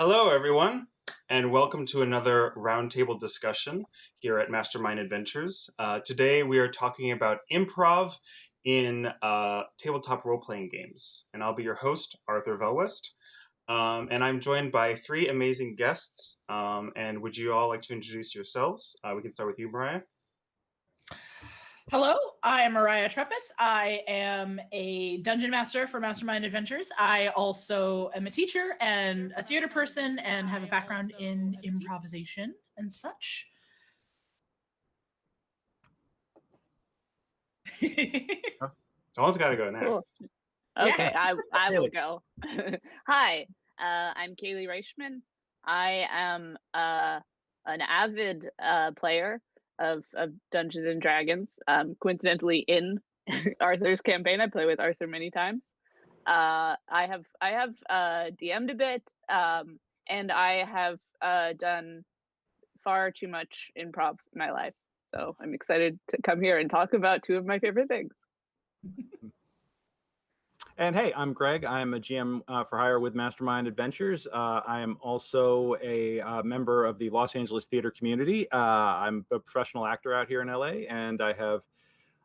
Hello, everyone, and welcome to another roundtable discussion here at Mastermind Adventures. Today, we are talking about improv in tabletop role-playing games, and I'll be your host, Arthur Velwest. And I'm joined by three amazing guests. And would you all like to introduce yourselves? We can start with you, Mahria. Hello, I am Mahria Trepes. I am a dungeon master for Mastermind Adventures. I also am a teacher and a theater person and have a background in improvisation and such. Someone's got to go next. Cool. Okay, yeah. I will go. Hi, I'm Kayleigh Reichman. I am an avid player of Dungeons and Dragons. Coincidentally, in Arthur's campaign, I play with Arthur many times. I have DM'd a bit, and I have done far too much improv in my life. So I'm excited to come here and talk about two of my favorite things. And hey, I'm Greg. I'm a GM for hire with Mastermind Adventures. I am also a member of the Los Angeles theater community. I'm a professional actor out here in LA, and I have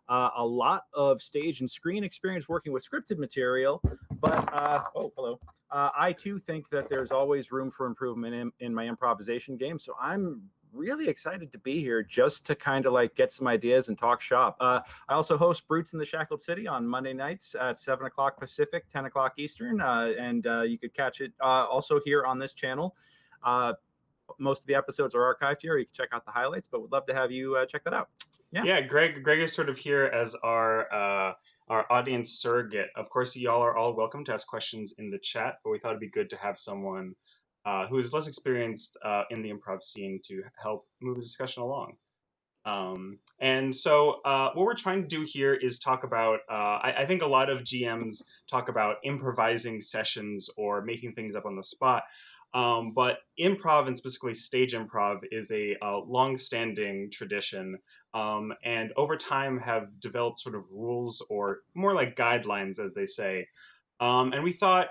a lot of stage and screen experience working with scripted material. But hello. I too think that there's always room for improvement in my improvisation game. So I'm really excited to be here just to kind of like get some ideas and talk shop. I also host Brutes in the Shackled City on Monday nights at 7 o'clock Pacific, 10 o'clock Eastern. And you could catch it also here on this channel. Most of the episodes are archived here. You can check out the highlights, but we'd love to have you check that out. Yeah, Greg is sort of here as our audience surrogate. Of course, y'all are all welcome to ask questions in the chat, but we thought it'd be good to have someone who is less experienced in the improv scene to help move the discussion along. And so what we're trying to do here is talk about, I think a lot of GMs talk about improvising sessions or making things up on the spot. But improv, and specifically stage improv, is a long-standing tradition, and over time have developed sort of rules, or more like guidelines, as they say. And we thought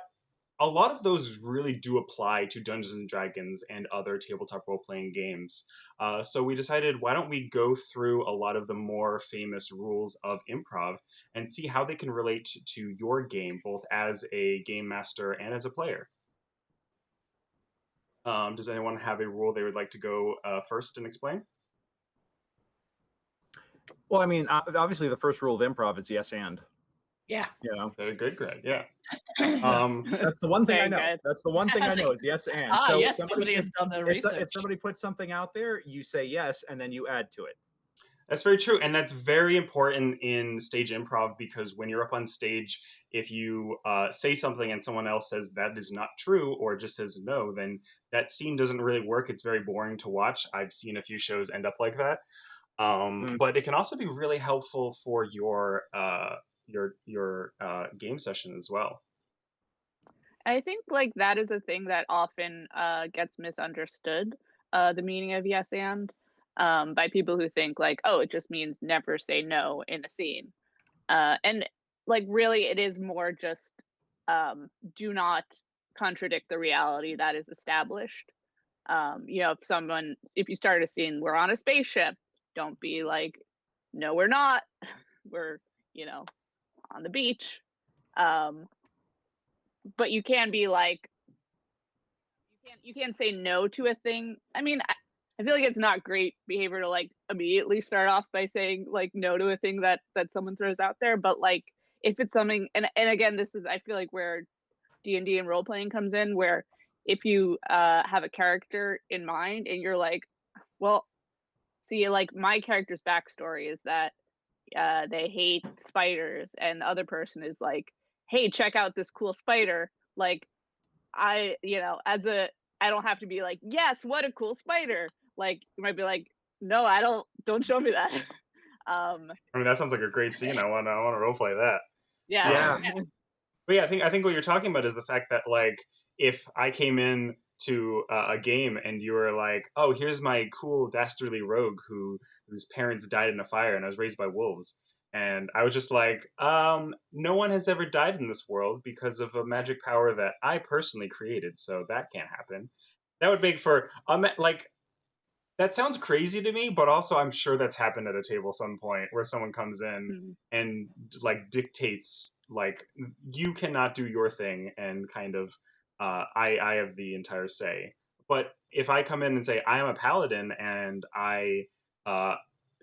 a lot of those really do apply to Dungeons and Dragons and other tabletop role-playing games. So we decided, why don't we go through a lot of the more famous rules of improv and see how they can relate to your game, both as a game master and as a player. Does anyone have a rule they would like to go first and explain? Well, I mean, obviously the first rule of improv is yes and. Yeah. You know? Very good, Greg. Yeah. That's the one thing I know. Good. That's the one thing I know is yes and. So yes, somebody has done the research. If somebody puts something out there, you say yes, and then you add to it. That's very true, and that's very important in stage improv, because when you're up on stage, if you say something and someone else says that is not true, or just says no, then that scene doesn't really work. It's very boring to watch. I've seen a few shows end up like that. But it can also be really helpful for your game session as well. I think like that is a thing that often gets misunderstood, the meaning of yes and, by people who think like, oh, it just means never say no in a scene. And like really it is more just do not contradict the reality that is established. If you start a scene, we're on a spaceship, don't be like, no, we're not. We're, on the beach. But you can be like, you can't say no to a thing. I mean, I feel like it's not great behavior to like immediately start off by saying like no to a thing that someone throws out there. But like if it's something, and again, this is, I feel like where D&D and role playing comes in, where if you have a character in mind and you're like, well, see, like my character's backstory is that they hate spiders, and the other person is like, hey, check out this cool spider. Like I don't have to be like, yes, what a cool spider. Like you might be like, no, don't show me that. I mean, that sounds like a great scene. I want to roleplay that. Yeah. But yeah, I think what you're talking about is the fact that like if I came in to a game and you were like, oh, here's my cool dastardly rogue whose parents died in a fire and I was raised by wolves, And I was just like, no one has ever died in this world because of a magic power that I personally created, so that can't happen. That would make for like that sounds crazy to me, but also I'm sure that's happened at a table some point where someone comes in Mhm. and like dictates like you cannot do your thing and kind of I have the entire say. But if I come in and say I am a paladin and I uh,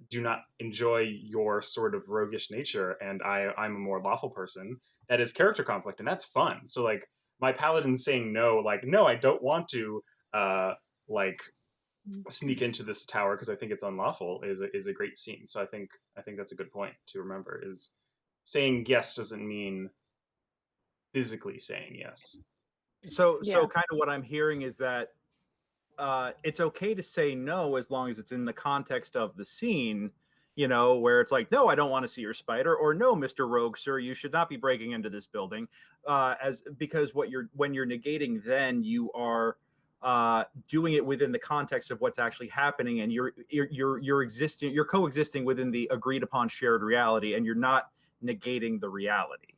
do not enjoy your sort of roguish nature and I'm a more lawful person, that is character conflict and that's fun. So like my paladin saying no, like no, I don't want to like sneak into this tower because I think it's unlawful is a great scene. So I think that's a good point to remember is saying yes doesn't mean physically saying yes. So Yeah. kind of what I'm hearing is that it's okay to say no as long as it's in the context of the scene, you know, where it's like, no, I don't want to see your spider, or no, Mr. Rogue, sir, you should not be breaking into this building. Because when you're negating, then you are doing it within the context of what's actually happening, and you're coexisting within the agreed upon shared reality, and you're not negating the reality.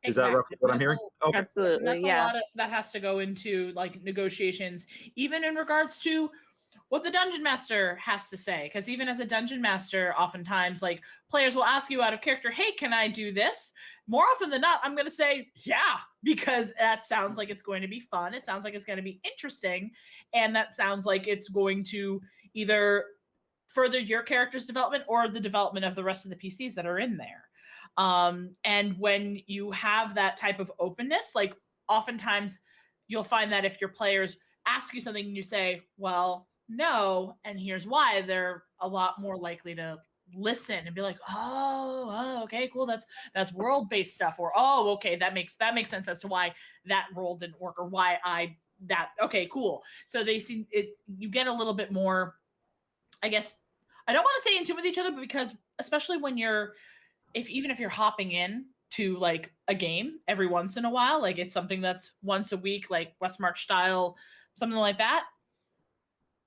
Is that roughly what I'm hearing? Okay. Absolutely, That's a yeah. lot of that has to go into like negotiations, even in regards to what the dungeon master has to say. Because even as a dungeon master, oftentimes like players will ask you out of character, "Hey, can I do this?" More often than not, I'm going to say, "Yeah," because that sounds like it's going to be fun. It sounds like it's going to be interesting, and that sounds like it's going to either further your character's development or the development of the rest of the PCs that are in there. And when you have that type of openness, like oftentimes you'll find that if your players ask you something and you say, well, no, and here's why, they're a lot more likely to listen and be like, oh, okay, cool, that's world-based stuff, or oh, okay, that makes sense as to why that role didn't work, or why okay, cool. So they see it, you get a little bit more, I guess, I don't want to say in tune with each other, but because especially when you're even if you're hopping in to like a game every once in a while, like it's something that's once a week, like West March style, something like that,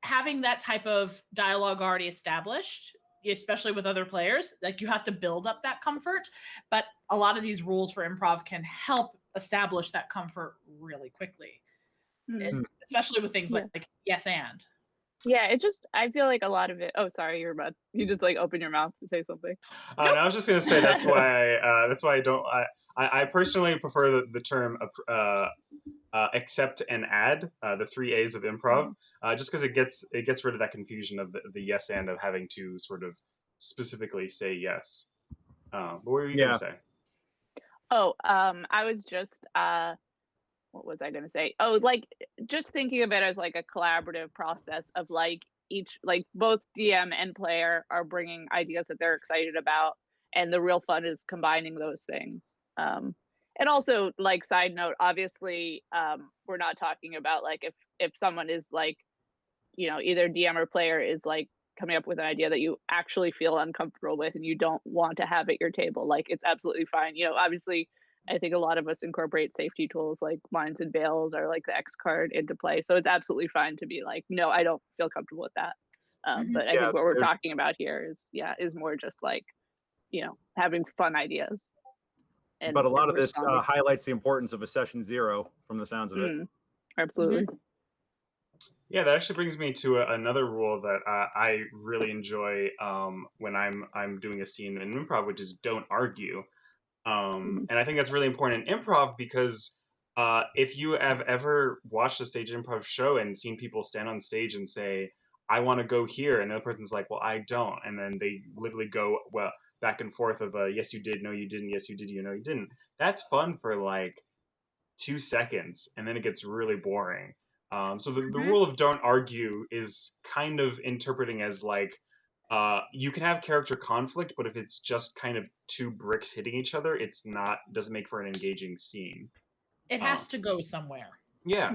having that type of dialogue already established, especially with other players, like you have to build up that comfort. But a lot of these rules for improv can help establish that comfort really quickly, Mhm. especially with things Yeah. like yes and. Yeah, it just, I feel like a lot of it. Oh, sorry, you're about, you just like open your mouth to say something. And I was just gonna say that's why I don't I personally prefer the term accept and add, the 3 A's of improv, just because it gets rid of that confusion of the yes and of having to sort of specifically say yes. But what were you gonna say? Oh, I was just what was I gonna say? Oh, like just thinking of it as like a collaborative process of like each, like both DM and player are bringing ideas that they're excited about, and the real fun is combining those things. And also, like side note, obviously, we're not talking about like if someone is like, you know, either DM or player is like coming up with an idea that you actually feel uncomfortable with and you don't want to have at your table, like it's absolutely fine. You know, obviously I think a lot of us incorporate safety tools like lines and veils or like the X card into play. So it's absolutely fine to be like, no, I don't feel comfortable with that. But I think what we're talking about here is more just like, you know, having fun ideas. But a lot of this responding. highlights the importance of a session zero from the sounds of it. Absolutely. Yeah, that actually brings me to another rule that I really enjoy when I'm doing a scene in improv, which is don't argue. And I think that's really important in improv because if you have ever watched a stage improv show and seen people stand on stage and say, I want to go here, and the other person's like, well, I don't. And then they literally go, well, back and forth of, yes, you did, no, you didn't, yes, you did, you know, you didn't. That's fun for like 2 seconds, and then it gets really boring. So the rule of don't argue is kind of interpreting as like, you can have character conflict, but if it's just kind of two bricks hitting each other, it's not doesn't make for an engaging scene. It has to go somewhere. Yeah.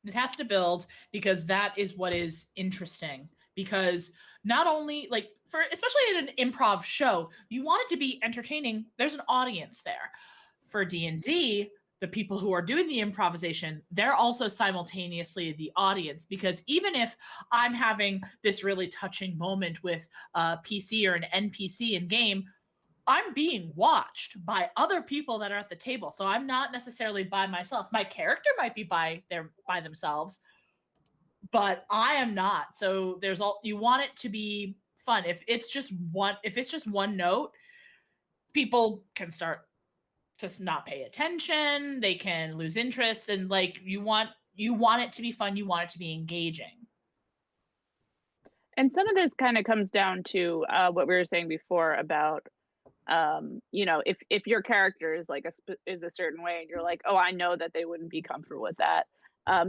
It has to build, because that is what is interesting. Because not only like for especially in an improv show, you want it to be entertaining. There's an audience there. For D&D, the people who are doing the improvisation, they're also simultaneously the audience, because even if I'm having this really touching moment with a PC or an NPC in game, I'm being watched by other people that are at the table. So I'm not necessarily by myself. My character might be by themselves, but I am not. So you want it to be fun. If it's just one note, people can start to not pay attention, they can lose interest, and like you want it to be fun, you want it to be engaging. And some of this kind of comes down to what we were saying before about if your character is like is a certain way and you're like, oh, I know that they wouldn't be comfortable with that.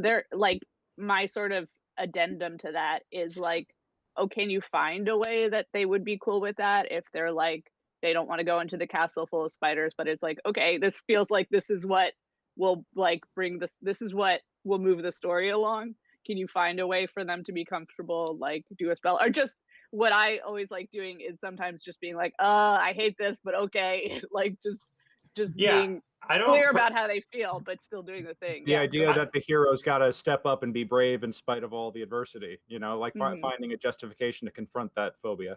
They're like, my sort of addendum to that is like, oh, can you find a way that they would be cool with that if they're like, they don't want to go into the castle full of spiders, but it's like, okay, this feels like this is what will like bring this is what will move the story along. Can you find a way for them to be comfortable, like do a spell, or just what I always like doing is sometimes just being like, I hate this, but okay, like just being clear about how they feel, but still doing the thing. The idea that the hero's got to step up and be brave in spite of all the adversity, like finding a justification to confront that phobia.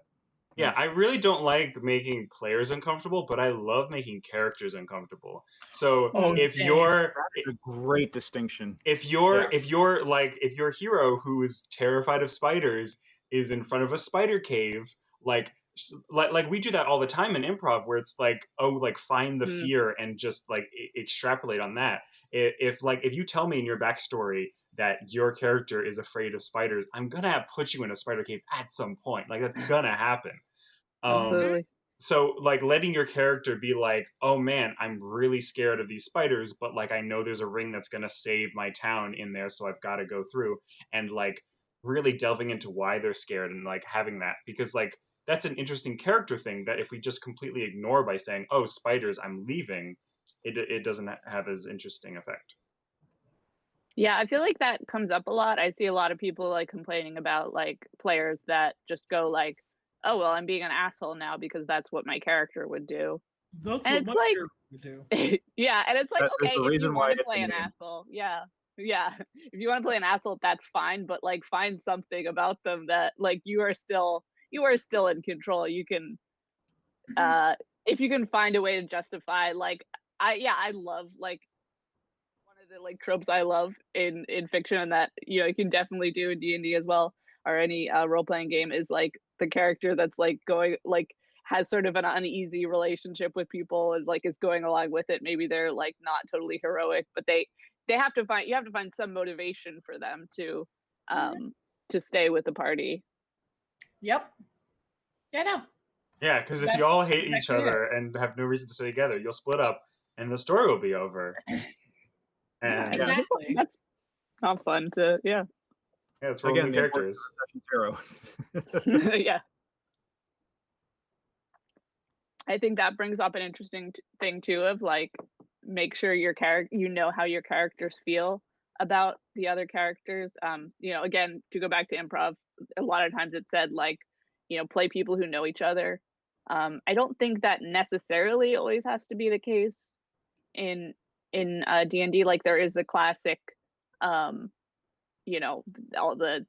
Yeah, I really don't like making players uncomfortable, but I love making characters uncomfortable. So if you're that's a great distinction. If your hero who is terrified of spiders is in front of a spider cave, like we do that all the time in improv, where it's like, oh, like find the fear and just like extrapolate on that. If you tell me in your backstory that your character is afraid of spiders, I'm gonna put you in a spider cave at some point. Like that's gonna happen. So like letting your character be like, oh man, I'm really scared of these spiders, but like I know there's a ring that's gonna save my town in there, so I've got to go through, and like really delving into why they're scared and like having that, because like that's an interesting character thing that if we just completely ignore by saying, oh, spiders, I'm leaving, it doesn't have as interesting effect. Yeah, I feel like that comes up a lot. I see a lot of people like complaining about like players that just go like, oh well, I'm being an asshole now because that's what my character would do. That's and what it's like, would do. Yeah, and it's like, okay, if you want to play an name. asshole, yeah, if you want to play an asshole, that's fine, but like find something about them that like you are still in control. You can, if you can find a way to justify, like I love like one of the like tropes I love in fiction, and that you can definitely do in D&D as well, or any role-playing game, is like the character that's like going like has sort of an uneasy relationship with people and like is going along with it. Maybe they're like not totally heroic, but you have to find some motivation for them to stay with the party. Yep. Yeah, no. Yeah, because if you all hate each other and have no reason to stay together, you'll split up and the story will be over. And exactly. That's not fun to it's rolling characters. Zero. Yeah. I think that brings up an interesting thing too, of like, make sure your character, how your characters feel about the other characters. Again, to go back to improv, a lot of times it's said like, play people who know each other. I don't think that necessarily always has to be the case in D&D. Like there is the classic, all the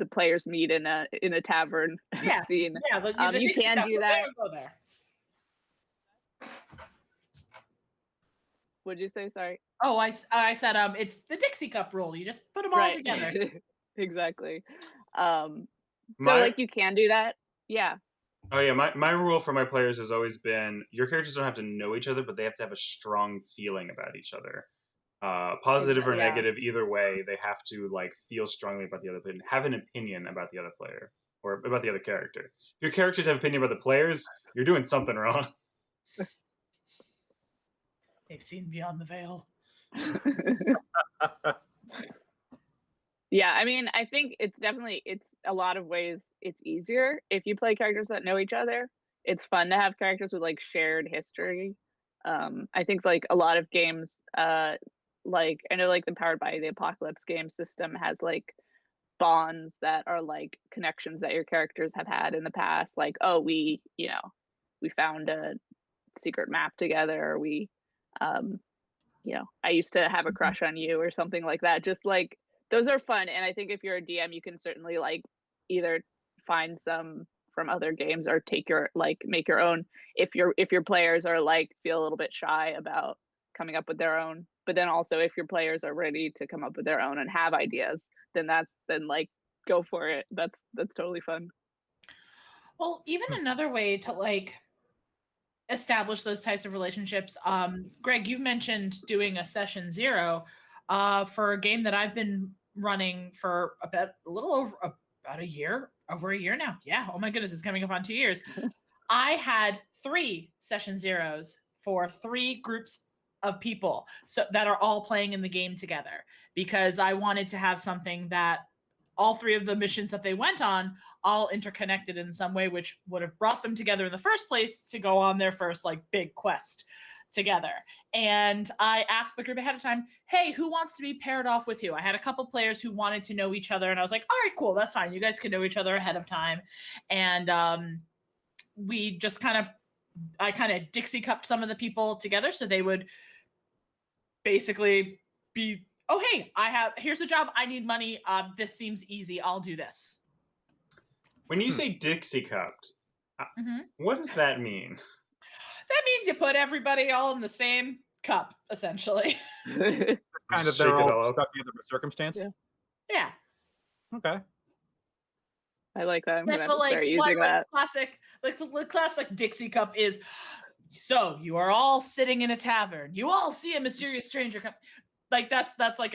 players meet in a tavern scene. Yeah, but you can do that. Go there. What'd you say? Sorry. Oh, I said it's the Dixie Cup rule. You just put them all together. Exactly. So you can do that. Yeah. Oh yeah, my rule for my players has always been your characters don't have to know each other, but they have to have a strong feeling about each other. Positive or negative, either way, they have to like feel strongly about the other player and have an opinion about the other player or about the other character. If your characters have an opinion about the players, you're doing something wrong. They've seen beyond the veil. Yeah, I mean, I think it's a lot of ways it's easier if you play characters that know each other. It's fun to have characters with like shared history. I think like a lot of games, like I know like the Powered by the Apocalypse game system has like bonds that are like connections that your characters have had in the past. Like, oh, we found a secret map together. We I used to have a crush on you or something like that. Just like those are fun. And I think if you're a DM, you can certainly like either find some from other games or make your own if your players are like feel a little bit shy about coming up with their own. But then also if your players are ready to come up with their own and have ideas, then like go for it. That's totally fun. Well, even another way to like establish those types of relationships. Greg, you've mentioned doing a session 0 for a game that I've been running for about a year now. Yeah. Oh my goodness, it's coming up on 2 years. I had 3 session 0s for 3 groups of people that are all playing in the game together, because I wanted to have something that all 3 of the missions that they went on all interconnected in some way, which would have brought them together in the first place to go on their first like big quest together. And I asked the group ahead of time, hey, who wants to be paired off with who? I had a couple players who wanted to know each other, and I was like, all right, cool, that's fine. You guys can know each other ahead of time. And we just I kind of Dixie cupped some of the people together so they would basically be, oh, hey, here's a job. I need money. This seems easy. I'll do this. When you say Dixie cupped, what does that mean? That means you put everybody all in the same cup, essentially. Kind of they're all stuck together by circumstance. Yeah. Okay. I like that. I'm gonna like start using that. Classic, like the classic Dixie cup is. So you are all sitting in a tavern. You all see a mysterious stranger come. Like that's like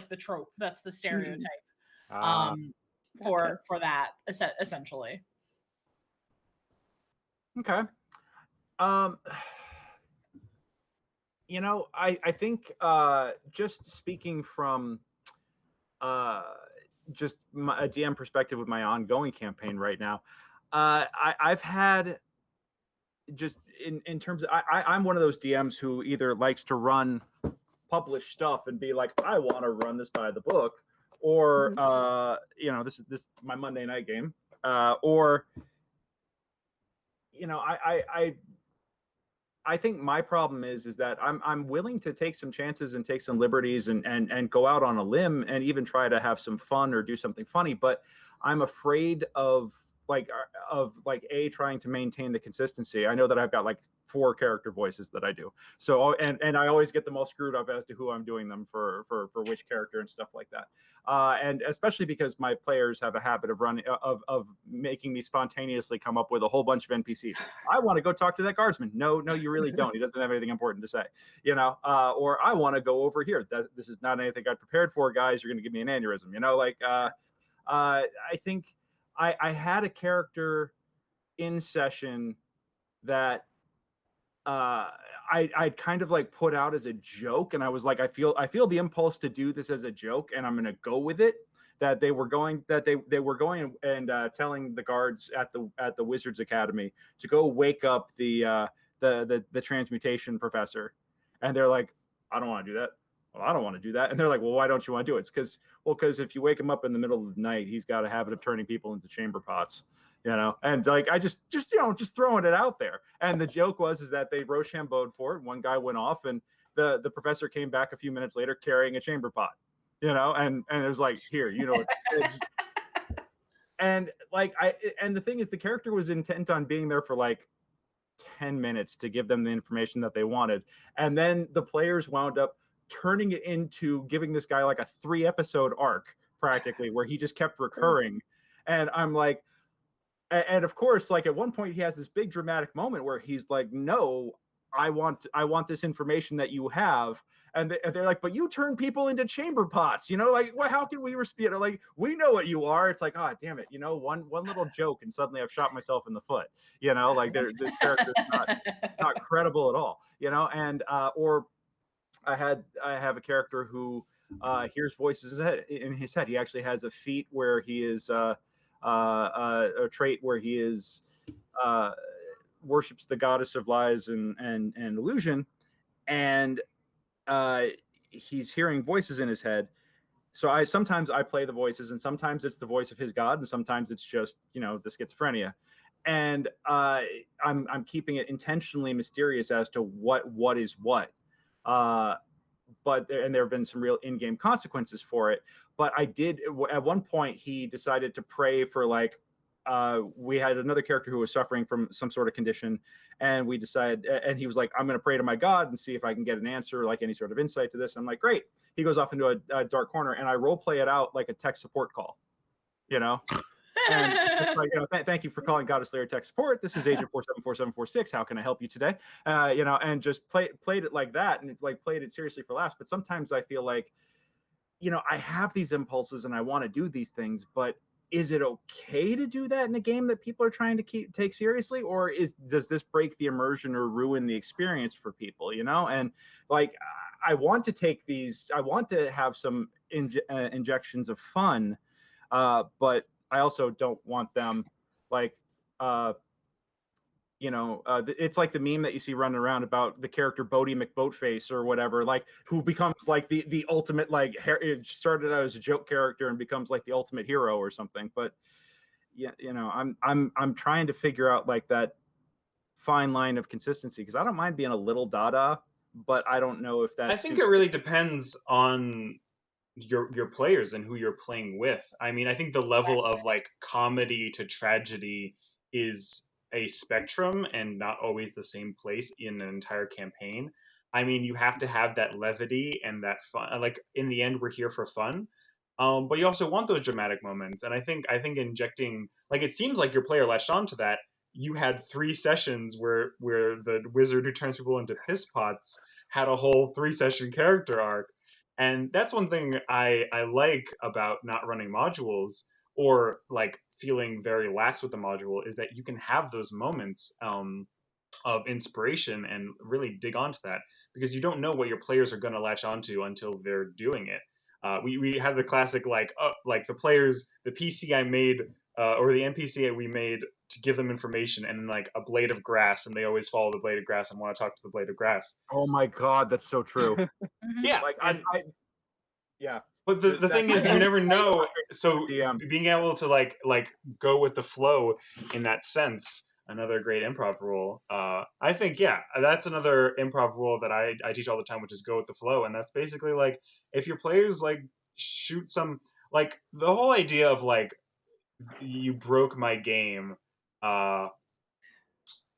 the trope. That's the stereotype. For that essentially. Okay. I think just speaking from just a DM perspective with my ongoing campaign right now, I've had just in terms of I'm one of those DMs who either likes to run published stuff and be like, I want to run this by the book, or this is my Monday night game, or I think my problem is that I'm willing to take some chances and take some liberties and go out on a limb and even try to have some fun or do something funny, but I'm afraid of trying to maintain the consistency. I know that I've got like 4 character voices that I do. So and I always get them all screwed up as to who I'm doing them for which character and stuff like that. And especially because my players have a habit of making me spontaneously come up with a whole bunch of NPCs. I want to go talk to that guardsman. No, you really don't. He doesn't have anything important to say, or I want to go over here. This is not anything I prepared for, guys. You're going to give me an aneurysm, I think I had a character in session that I'd kind of like put out as a joke, and I was like, I feel the impulse to do this as a joke, and I'm going to go with it. That they were going and telling the guards at the Wizards Academy to go wake up the transmutation professor, and they're like, I don't want to do that. Well, I don't want to do that. And they're like, well, why don't you want to do it? It's because if you wake him up in the middle of the night, he's got a habit of turning people into chamber pots, and like, I just throwing it out there. And the joke was that they Rochambeau'd for it. One guy went off, and the professor came back a few minutes later carrying a chamber pot, and it was like, here, and like, and the thing is, the character was intent on being there for like 10 minutes to give them the information that they wanted. And then the players wound up turning it into giving this guy like a 3-episode arc practically, where he just kept recurring. And I'm like, and of course, like at one point he has this big dramatic moment where he's like, no, I want this information that you have. And they're like, but you turn people into chamber pots, like, well, how can we respect? Like, we know what you are. It's like, oh, damn it. One little joke, and suddenly I've shot myself in the foot, like this character is not credible at all, and, or I have a character who hears voices in his head. He actually has a feat where he is a trait where he is worships the goddess of lies and illusion, and he's hearing voices in his head. So sometimes I play the voices, and sometimes it's the voice of his god, and sometimes it's just the schizophrenia. And I'm keeping it intentionally mysterious as to what is what. but there have been some real in-game consequences for it. But I did, at one point, he decided to pray for like, we had another character who was suffering from some sort of condition, and we decided, and he was like, I'm going to pray to my God and see if I can get an answer, like any sort of insight to this. I'm like, great. He goes off into a dark corner, and I role play it out like a tech support call, you know? And it's like, you know, thank you for calling Goddess Slayer Tech Support. This is Agent 474746. How can I help you today? You know, and just played it like that, and like played it seriously for laughs. But sometimes I feel like, you know, I have these impulses and I want to do these things, but is it okay to do that in a game that people are trying to take seriously, or does this break the immersion or ruin the experience for people? You know, and like I want to take these, I want to have some injections of fun, but I also don't want them like, you know, it's like the meme that you see running around about the character Bodie McBoatface or whatever, like who becomes like the ultimate, like it started out as a joke character and becomes like the ultimate hero or something. But yeah, you know, I'm trying to figure out like that fine line of consistency, because I don't mind being a little dada, but I don't know if that's. I think it really depends on your players and who you're playing with. I mean, I think the level of like comedy to tragedy is a spectrum and not always the same place in an entire campaign. I mean, you have to have that levity and that fun. Like in the end, we're here for fun, but you also want those dramatic moments. And I think injecting, like, it seems like your player latched onto that. You had 3 sessions where the wizard who turns people into piss pots had a whole 3-session character arc. And that's one thing I like about not running modules, or like feeling very lax with the module, is that you can have those moments of inspiration and really dig onto that, because you don't know what your players are going to latch onto until they're doing it. We have the classic like the players, the PC I made or the NPC we made to give them information, and like a blade of grass, and they always follow the blade of grass and want to talk to the blade of grass. Oh my God, that's so true. Yeah, like yeah. But the thing is, you never know. So DM. being able to like go with the flow in that sense, another great improv rule. I think, yeah, that's another improv rule that I teach all the time, which is go with the flow. And that's basically like, if your players like shoot some, like the whole idea of like you broke my game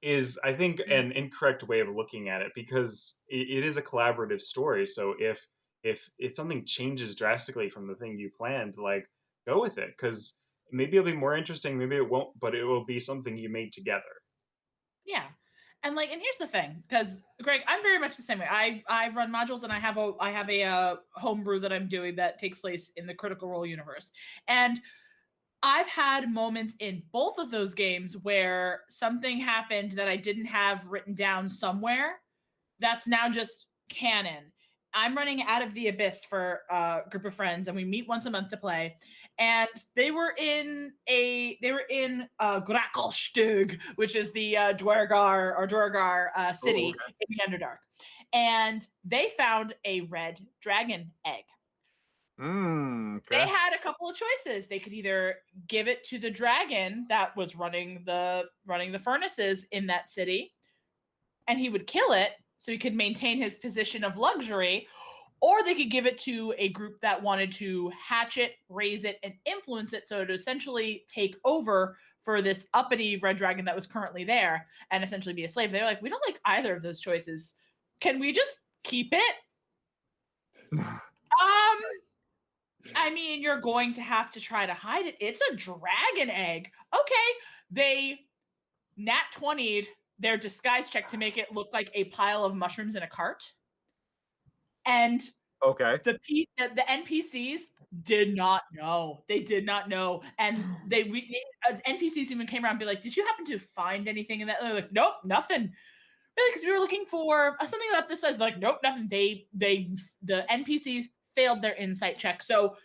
is, I think, an incorrect way of looking at it, because it is a collaborative story. So if something changes drastically from the thing you planned, like, go with it, because maybe it'll be more interesting, maybe it won't, but it will be something you made together. Yeah. And like, and here's the thing, because Greg, I'm very much the same way. I run modules, and I have a homebrew that I'm doing that takes place in the Critical Role universe. And I've had moments in both of those games where something happened that I didn't have written down somewhere that's now just canon. I'm running Out of the Abyss for a group of friends, and we meet once a month to play. And they were in Grakelstug, which is the Dwargar city in the Underdark. And they found a red dragon egg. Okay. They had a couple of choices. They could either give it to the dragon that was running the furnaces in that city, and he would kill it so he could maintain his position of luxury, or they could give it to a group that wanted to hatch it, raise it, and influence it, so to essentially take over for this uppity red dragon that was currently there and essentially be a slave. They were like, we don't like either of those choices. Can we just keep it? I mean, you're going to have to try to hide it. It's a dragon egg. Okay. They nat 20'd their disguise check to make it look like a pile of mushrooms in a cart. And okay, the NPCs did not know. They did not know. And NPCs even came around and be like, did you happen to find anything in that? They're like, nope, nothing. Really, because we were looking for something about this size. Like, nope, nothing. The NPCs failed their insight check. So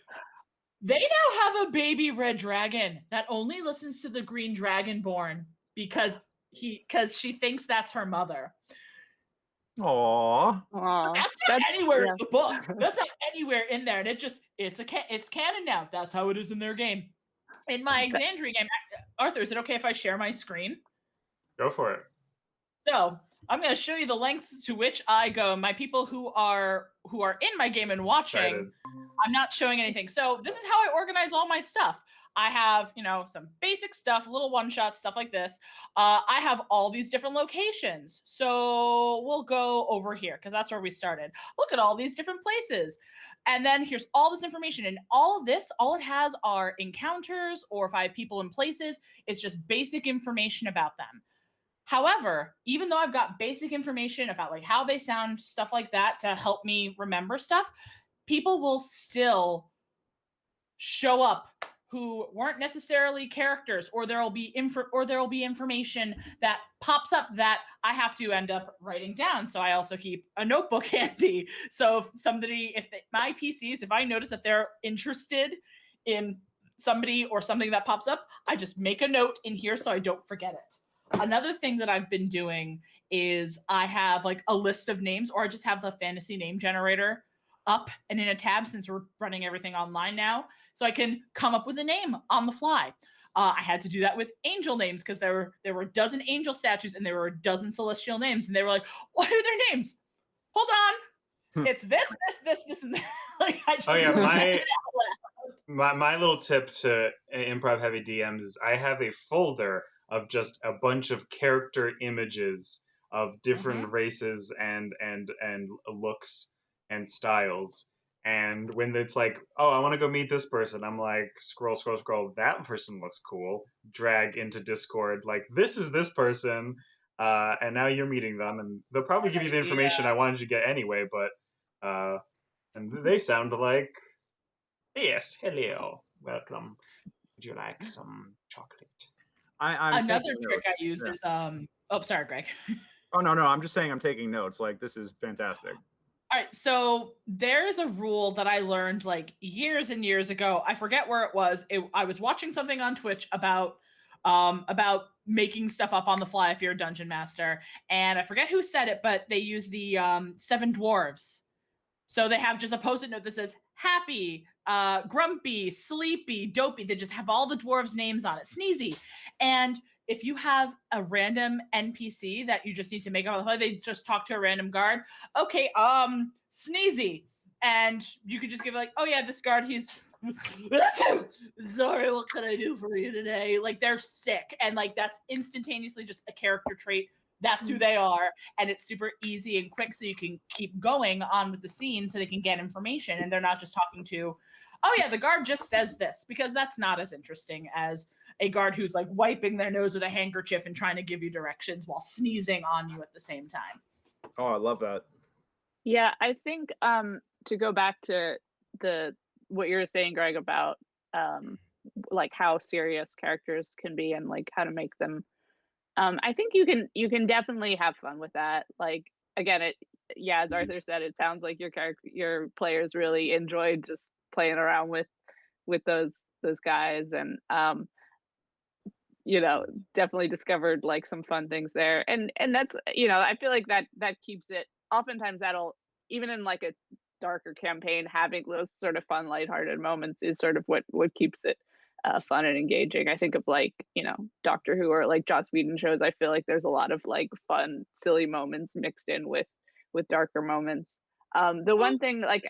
they now have a baby red dragon that only listens to the green dragonborn because she thinks that's her mother. Aww. That's not anywhere in the book. That's not anywhere in there. And it's canon now. That's how it is in their game. In my Exandria game, Arthur, is it okay if I share my screen? Go for it. So I'm going to show you the lengths to which I go. My people who are in my game and watching, Excited. I'm not showing anything. So this is how I organize all my stuff. I have, some basic stuff, little one-shot stuff like this. I have all these different locations. So we'll go over here because that's where we started. Look at all these different places. And then here's all this information. And all of this, all it has are encounters, or if I have people in places, it's just basic information about them. However, even though I've got basic information about like how they sound, stuff like that to help me remember stuff, people will still show up who weren't necessarily characters, or there'll be information that pops up that I have to end up writing down. So I also keep a notebook handy. So my PCs, if I notice that they're interested in somebody or something that pops up, I just make a note in here so I don't forget it. Another thing that I've been doing is I have like a list of names, or I just have the fantasy name generator up and in a tab since we're running everything online now. So I can come up with a name on the fly. I had to do that with angel names because there were a dozen angel statues and there were a dozen celestial names. And they were like, what are their names? Hold on. It's this, and that. Like, I just my little tip to improv heavy DMs is I have a folder of just a bunch of character images of different races and looks and styles. And when it's like, oh, I want to go meet this person, I'm like, scroll. That person looks cool. Drag into Discord, like, this is this person, and now you're meeting them, and they'll probably give you the information I wanted you to get anyway. But and they sound like, yes, hello, welcome. Would you like some chocolate? I'm Another trick I use is oh, sorry, Greg. Oh no, I'm just saying I'm taking notes. Like, this is fantastic. All right, so there's a rule that I learned like years and years ago. I forget where it was. I was watching something on Twitch about making stuff up on the fly if you're a dungeon master, and I forget who said it, but they use the 7 dwarves. So they have just a post-it note that says happy, grumpy, sleepy, dopey. They just have all the dwarves' names on it. Sneezy. And if you have a random NPC that you just need to make up on the fly, they just talk to a random guard. Okay, Sneezy. And you could just give like, oh yeah, this guard, he's sorry, what can I do for you today? Like, they're sick. And like, that's instantaneously just a character trait. That's who they are, and it's super easy and quick, so you can keep going on with the scene so they can get information, and they're not just talking to, oh yeah, the guard just says this, because that's not as interesting as a guard who's like wiping their nose with a handkerchief and trying to give you directions while sneezing on you at the same time. Oh, I love that. Yeah, I think to go back to what you were saying, Greg, about like how serious characters can be and like how to make them. I think you can definitely have fun with that. Like, again, as Arthur said, it sounds like your players really enjoyed just playing around with those guys, and definitely discovered like some fun things there. And that's, I feel like that keeps it. Oftentimes that'll, even in like a darker campaign, having those sort of fun, lighthearted moments is sort of what keeps it fun and engaging. I think of like, Doctor Who or like Joss Whedon shows. I feel like there's a lot of like fun, silly moments mixed in with darker moments. The one thing, like,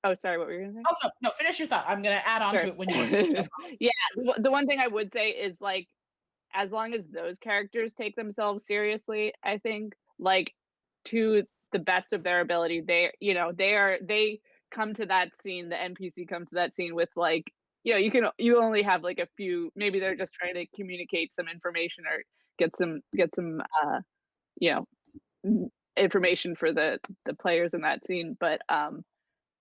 oh, sorry, what were you gonna say? Oh no, finish your thought. I'm gonna add on to it when you. Yeah, the one thing I would say is like, as long as those characters take themselves seriously, I think, like, to the best of their ability, they come to that scene. The NPC comes to that scene with like, you only have like a few, maybe they're just trying to communicate some information or get some information for the players in that scene, but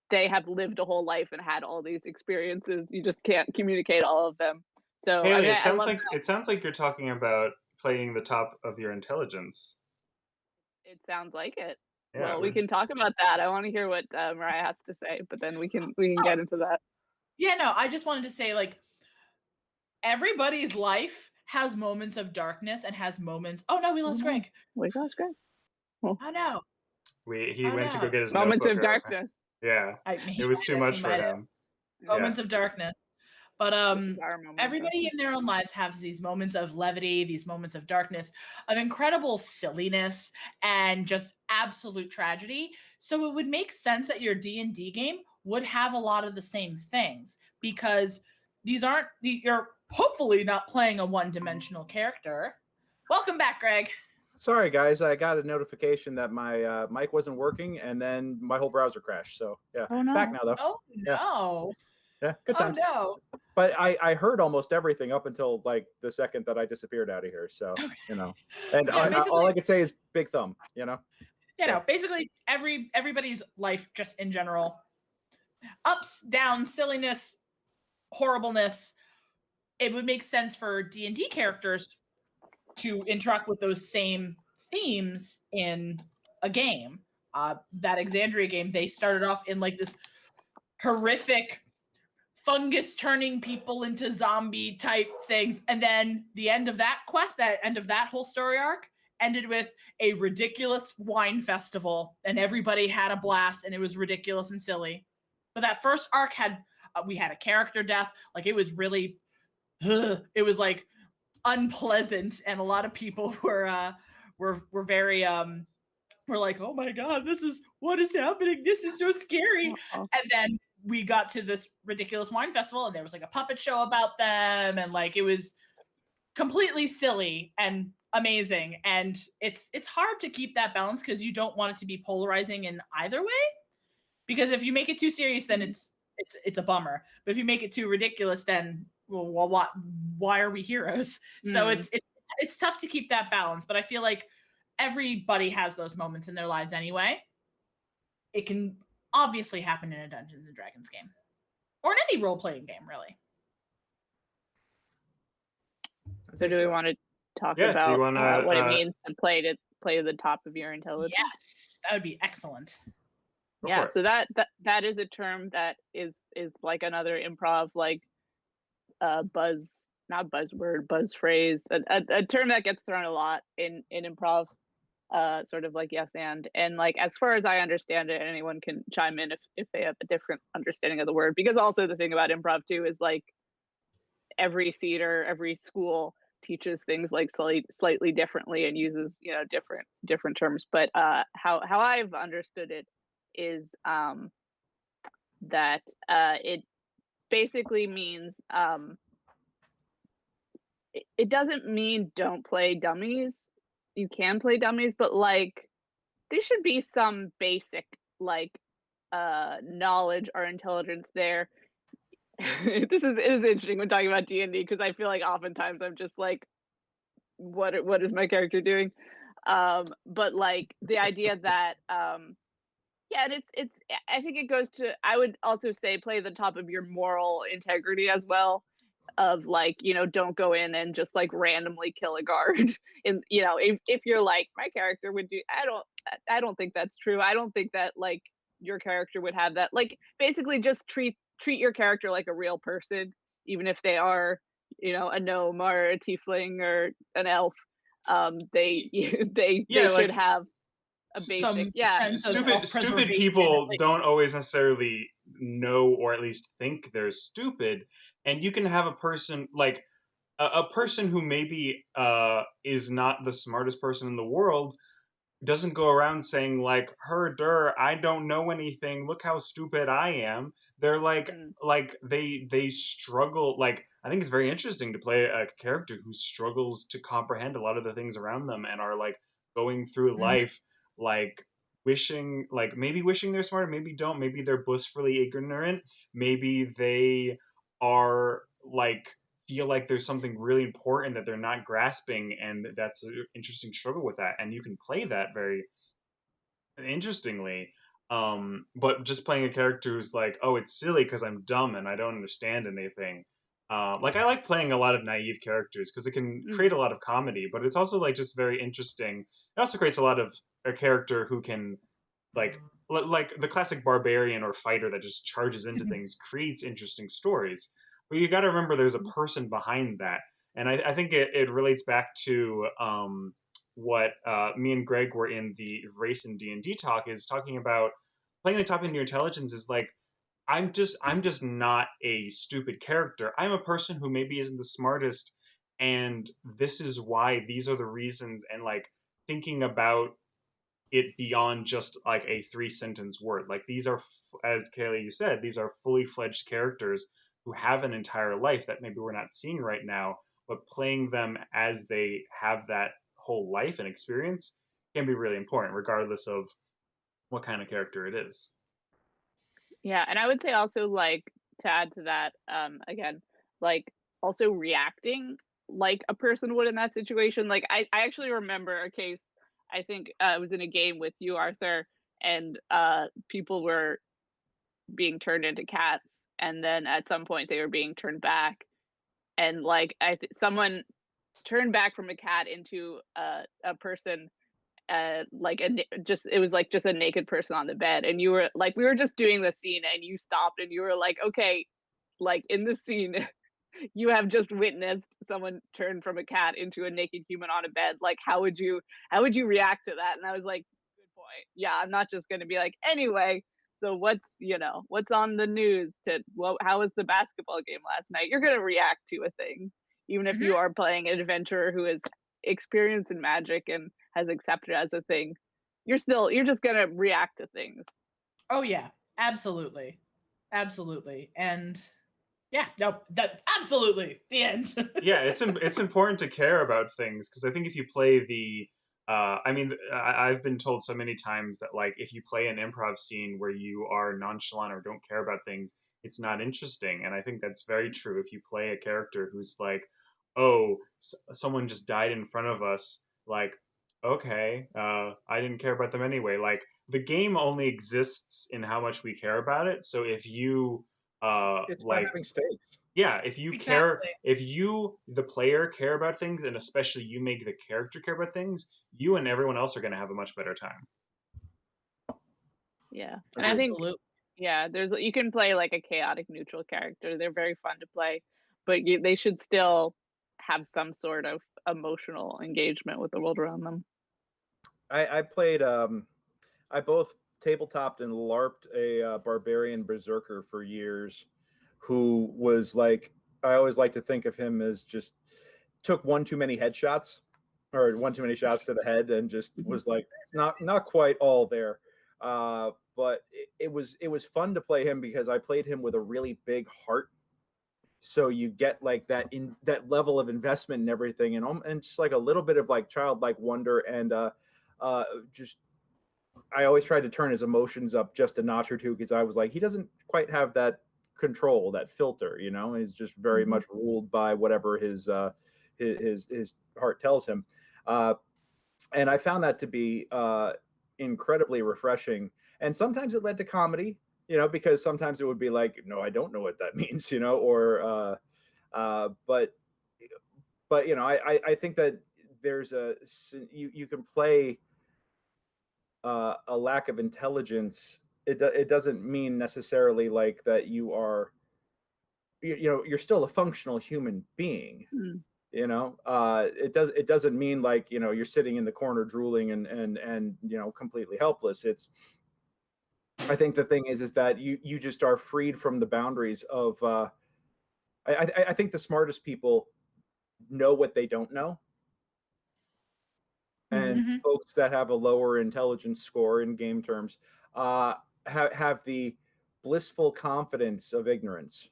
they have lived a whole life and had all these experiences. You just can't communicate all of them. So Kayleigh, it sounds like you're talking about playing the top of your intelligence. It sounds like it. Yeah, well, we can talk about that. I want to hear what Mahria has to say, but then we can get into that. Yeah, no, I just wanted to say, like, everybody's life has moments of darkness and has moments. Oh no, we lost Greg. We lost Greg. Oh no. He went to go get his moments notebook of darkness. Yeah, it was too much for him. Moments of darkness. But This is our moment. everybody in their own lives have these moments of levity, these moments of darkness, of incredible silliness, and just absolute tragedy. So it would make sense that your D&D game would have a lot of the same things, because you're hopefully not playing a one-dimensional character. Welcome back, Greg. Sorry, guys. I got a notification that my mic wasn't working, and then my whole browser crashed. So yeah, Oh, no. back now though. Oh no. Yeah, good times. Oh no. But I heard almost everything up until like the second that I disappeared out of here. So you know, and Yeah, all I could say is big thumb. You know. You know, basically everybody's life just in general, ups, downs, silliness, horribleness. It would make sense for D&D characters to interact with those same themes in a game. That Exandria game, they started off in like this horrific fungus turning people into zombie type things, and then the end of that quest, that end of that whole story arc, ended with a ridiculous wine festival, and everybody had a blast, and it was ridiculous and silly. But that first arc had we had a character death. Like, it was really it was like unpleasant, and a lot of people were very were like, oh my god, what is happening, this is so scary. Uh-oh. And then we got to this ridiculous wine festival, and there was like a puppet show about them, and like it was completely silly and amazing. And it's hard to keep that balance, because you don't want it to be polarizing in either way, because if you make it too serious, then it's a bummer. But if you make it too ridiculous, then well, why are we heroes? So it's tough to keep that balance. But I feel like everybody has those moments in their lives anyway. It can obviously happen in a Dungeons and Dragons game, or in any role-playing game, really. So do we want to talk Yeah, do you about wanna, what it means to play the top of your intelligence? Yes, that would be excellent. Go Yeah, for it. so that is a term that is like another improv, like buzz phrase, a term that gets thrown a lot in improv, sort of like yes and like, as far as I understand it, anyone can chime in if they have a different understanding of the word, because also the thing about improv too is like every theater, every school teaches things like slightly differently and uses, you know, different terms. But how I've understood it is that it basically means it doesn't mean don't play dummies. You can play dummies, but like there should be some basic like knowledge or intelligence there. This is interesting when talking about D&D, because I feel like oftentimes I'm just like, what is my character doing? But like the idea that yeah, and it's I think it goes to, I would also say, play the top of your moral integrity as well, of like, you know, don't go in and just like randomly kill a guard. And you know, if you're like, my character would do, I don't think that's true. I don't think that like your character would have that. Like, basically just treat your character like a real person, even if they are, you know, a gnome or a tiefling or an elf. They like, should have a basic stupid people don't always necessarily know, or at least think they're stupid. And you can have a person like a person who maybe is not the smartest person in the world, doesn't go around saying like, I don't know anything, look how stupid I am. They're like they struggle. Like, I think it's very interesting to play a character who struggles to comprehend a lot of the things around them, and are like going through life like wishing, like maybe wishing they're smarter, maybe don't, maybe they're blissfully ignorant, maybe they are like feel like there's something really important that they're not grasping, and that's an interesting struggle with that, and you can play that very interestingly. But just playing a character who's like, oh, it's silly because I'm dumb and I don't understand anything. Like, I like playing a lot of naive characters because it can create a lot of comedy, but it's also like just very interesting. It also creates a lot of a character who can like the classic barbarian or fighter that just charges into things, creates interesting stories. But you got to remember there's a person behind that, and I think it relates back to what me and Greg were in the race and D&D talk, is talking about playing the top into your intelligence is like I'm just not a stupid character. I'm a person who maybe isn't the smartest, and this is why these are the reasons, and like thinking about it beyond just like a 3-sentence word. Like these are, as Kayleigh you said, these are fully fledged characters who have an entire life that maybe we're not seeing right now, but playing them as they have that whole life and experience can be really important, regardless of what kind of character it is. Yeah, and I would say also, like, to add to that, again, like, also reacting like a person would in that situation. Like, I actually remember a case, I think, it was in a game with you, Arthur, and people were being turned into cats, and then at some point they were being turned back, and like someone turned back from a cat into a person, like just it was like just a naked person on the bed, and you were like, we were just doing the scene, and you stopped, and you were like, okay, like in this scene, you have just witnessed someone turn from a cat into a naked human on a bed. Like, how would you react to that? And I was like, good point. Yeah, I'm not just going to be like, anyway, so what's on the news to how was the basketball game last night? You're going to react to a thing, even if you are playing an adventurer who is experienced in magic and has accepted it as a thing. You're just going to react to things. Oh yeah, absolutely. And yeah, no, that absolutely the end. Yeah, it's important to care about things, because I think if you play the I've been told so many times that like if you play an improv scene where you are nonchalant or don't care about things, it's not interesting. And I think that's very true. If you play a character who's like, oh, someone just died in front of us, like, okay, I didn't care about them anyway. Like the game only exists in how much we care about it. So if you It's about like having stakes. yeah, if you care, Exactly. if you, the player, care about things, and especially you make the character care about things, you and everyone else are going to have a much better time. Yeah, and I think Absolutely. yeah, you can play like a chaotic neutral character. They're very fun to play, but they should still have some sort of emotional engagement with the world around them. I played I both tabletopped and LARPed a Barbarian Berserker for years, who was like, I always like to think of him as just took one too many headshots or one too many shots to the head and just was like not quite all there. But it was fun to play him because I played him with a really big heart. So you get like that level of investment and everything, and just like a little bit of like childlike wonder, and just I always tried to turn his emotions up just a notch or two, because I was like, he doesn't quite have that control, that filter, he's just very much ruled by whatever his heart tells him. And I found that to be incredibly refreshing. And sometimes it led to comedy, because sometimes it would be like, no, I don't know what that means, or but I think that there's you can play a lack of intelligence. It doesn't mean necessarily like that you're still a functional human being. It doesn't mean like you're sitting in the corner drooling and completely helpless. I think the thing is that you just are freed from the boundaries of I think the smartest people know what they don't know, and folks that have a lower intelligence score in game terms have the blissful confidence of ignorance.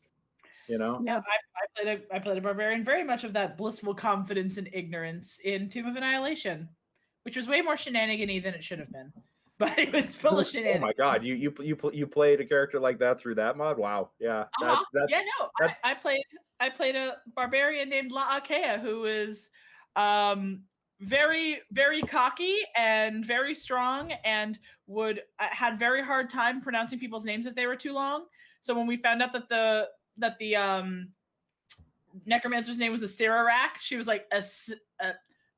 Yeah, I played a barbarian very much of that blissful confidence and ignorance in Tomb of Annihilation, which was way more shenanigan-y than it should have been. But it was full of shenanigans. Oh my god, you played a character like that through that mod? Wow. Yeah. Yeah, no. I played a barbarian named La Akea, who is very, very cocky and very strong, and had very hard time pronouncing people's names if they were too long. So when we found out that the necromancer's name was a Sirarak, she was like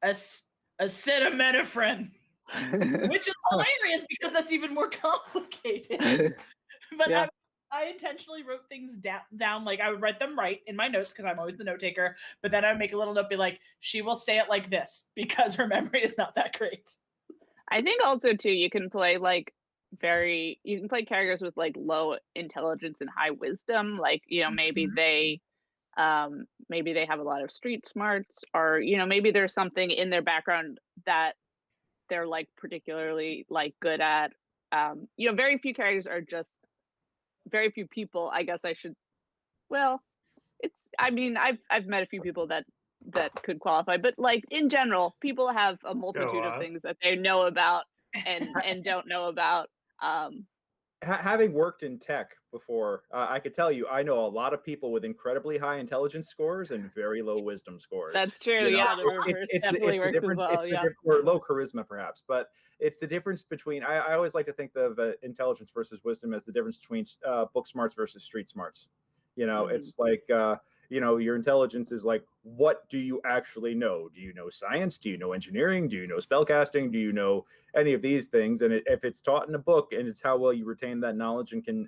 acetaminophen, which is hilarious because that's even more complicated. But Yeah. I intentionally wrote things down, like I would write them right in my notes because I'm always the note taker, but then I would make a little note, be like, she will say it like this, because her memory is not that great. I think also too, you can play like you can play characters with like low intelligence and high wisdom. Like, maybe they have a lot of street smarts, or maybe there's something in their background that they're like particularly like good at. Very few characters are just very few people. I guess I should. Well, I've met a few people that could qualify, but like in general, people have a multitude of things that they know about and don't know about. Having worked in tech before, I could tell you, I know a lot of people with incredibly high intelligence scores and very low wisdom scores. That's true. Yeah, the reverse definitely works as well. Yeah, or low charisma perhaps, but it's the difference between. I always like to think of intelligence versus wisdom as the difference between book smarts versus street smarts. It's like your intelligence is like, what do you actually know? Do you know science? Do you know engineering? Do you know spellcasting? Do you know any of these things? And if it's taught in a book, and it's how well you retain that knowledge and can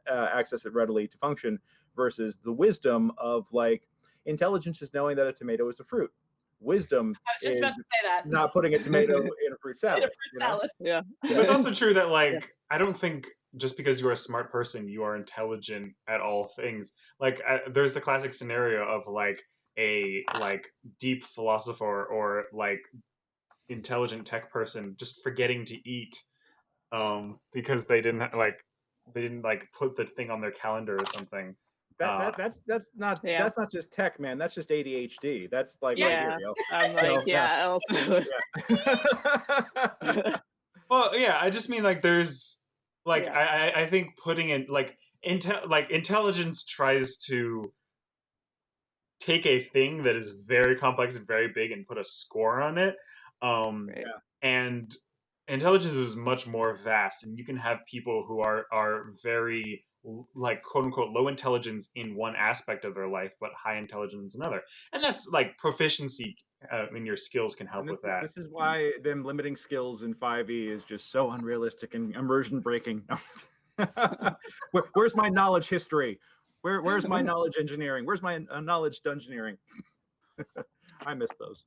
access it readily to function, versus the wisdom of like, intelligence is knowing that a tomato is a fruit. Wisdom I was just about to say that. Not putting a tomato in a fruit salad. Yeah. But it's also true that like I don't think just because you're a smart person you are intelligent at all things. Like there's the classic scenario of like a deep philosopher or like intelligent tech person just forgetting to eat because they didn't put the thing on their calendar or something. That's not just tech, man. That's just ADHD. That's like yeah. I'm like also. Well, yeah. I just mean like there's like I think putting in like intelligence tries to take a thing that is very complex and very big and put a score on it. And intelligence is much more vast, and you can have people who are very like quote unquote low intelligence in one aspect of their life but high intelligence in another, and that's like proficiency in your skills can help with that. This is why them limiting skills in 5e is just so unrealistic and immersion breaking. Where's my knowledge history? Where's my knowledge engineering? Where's my knowledge dungeoneering? I miss those.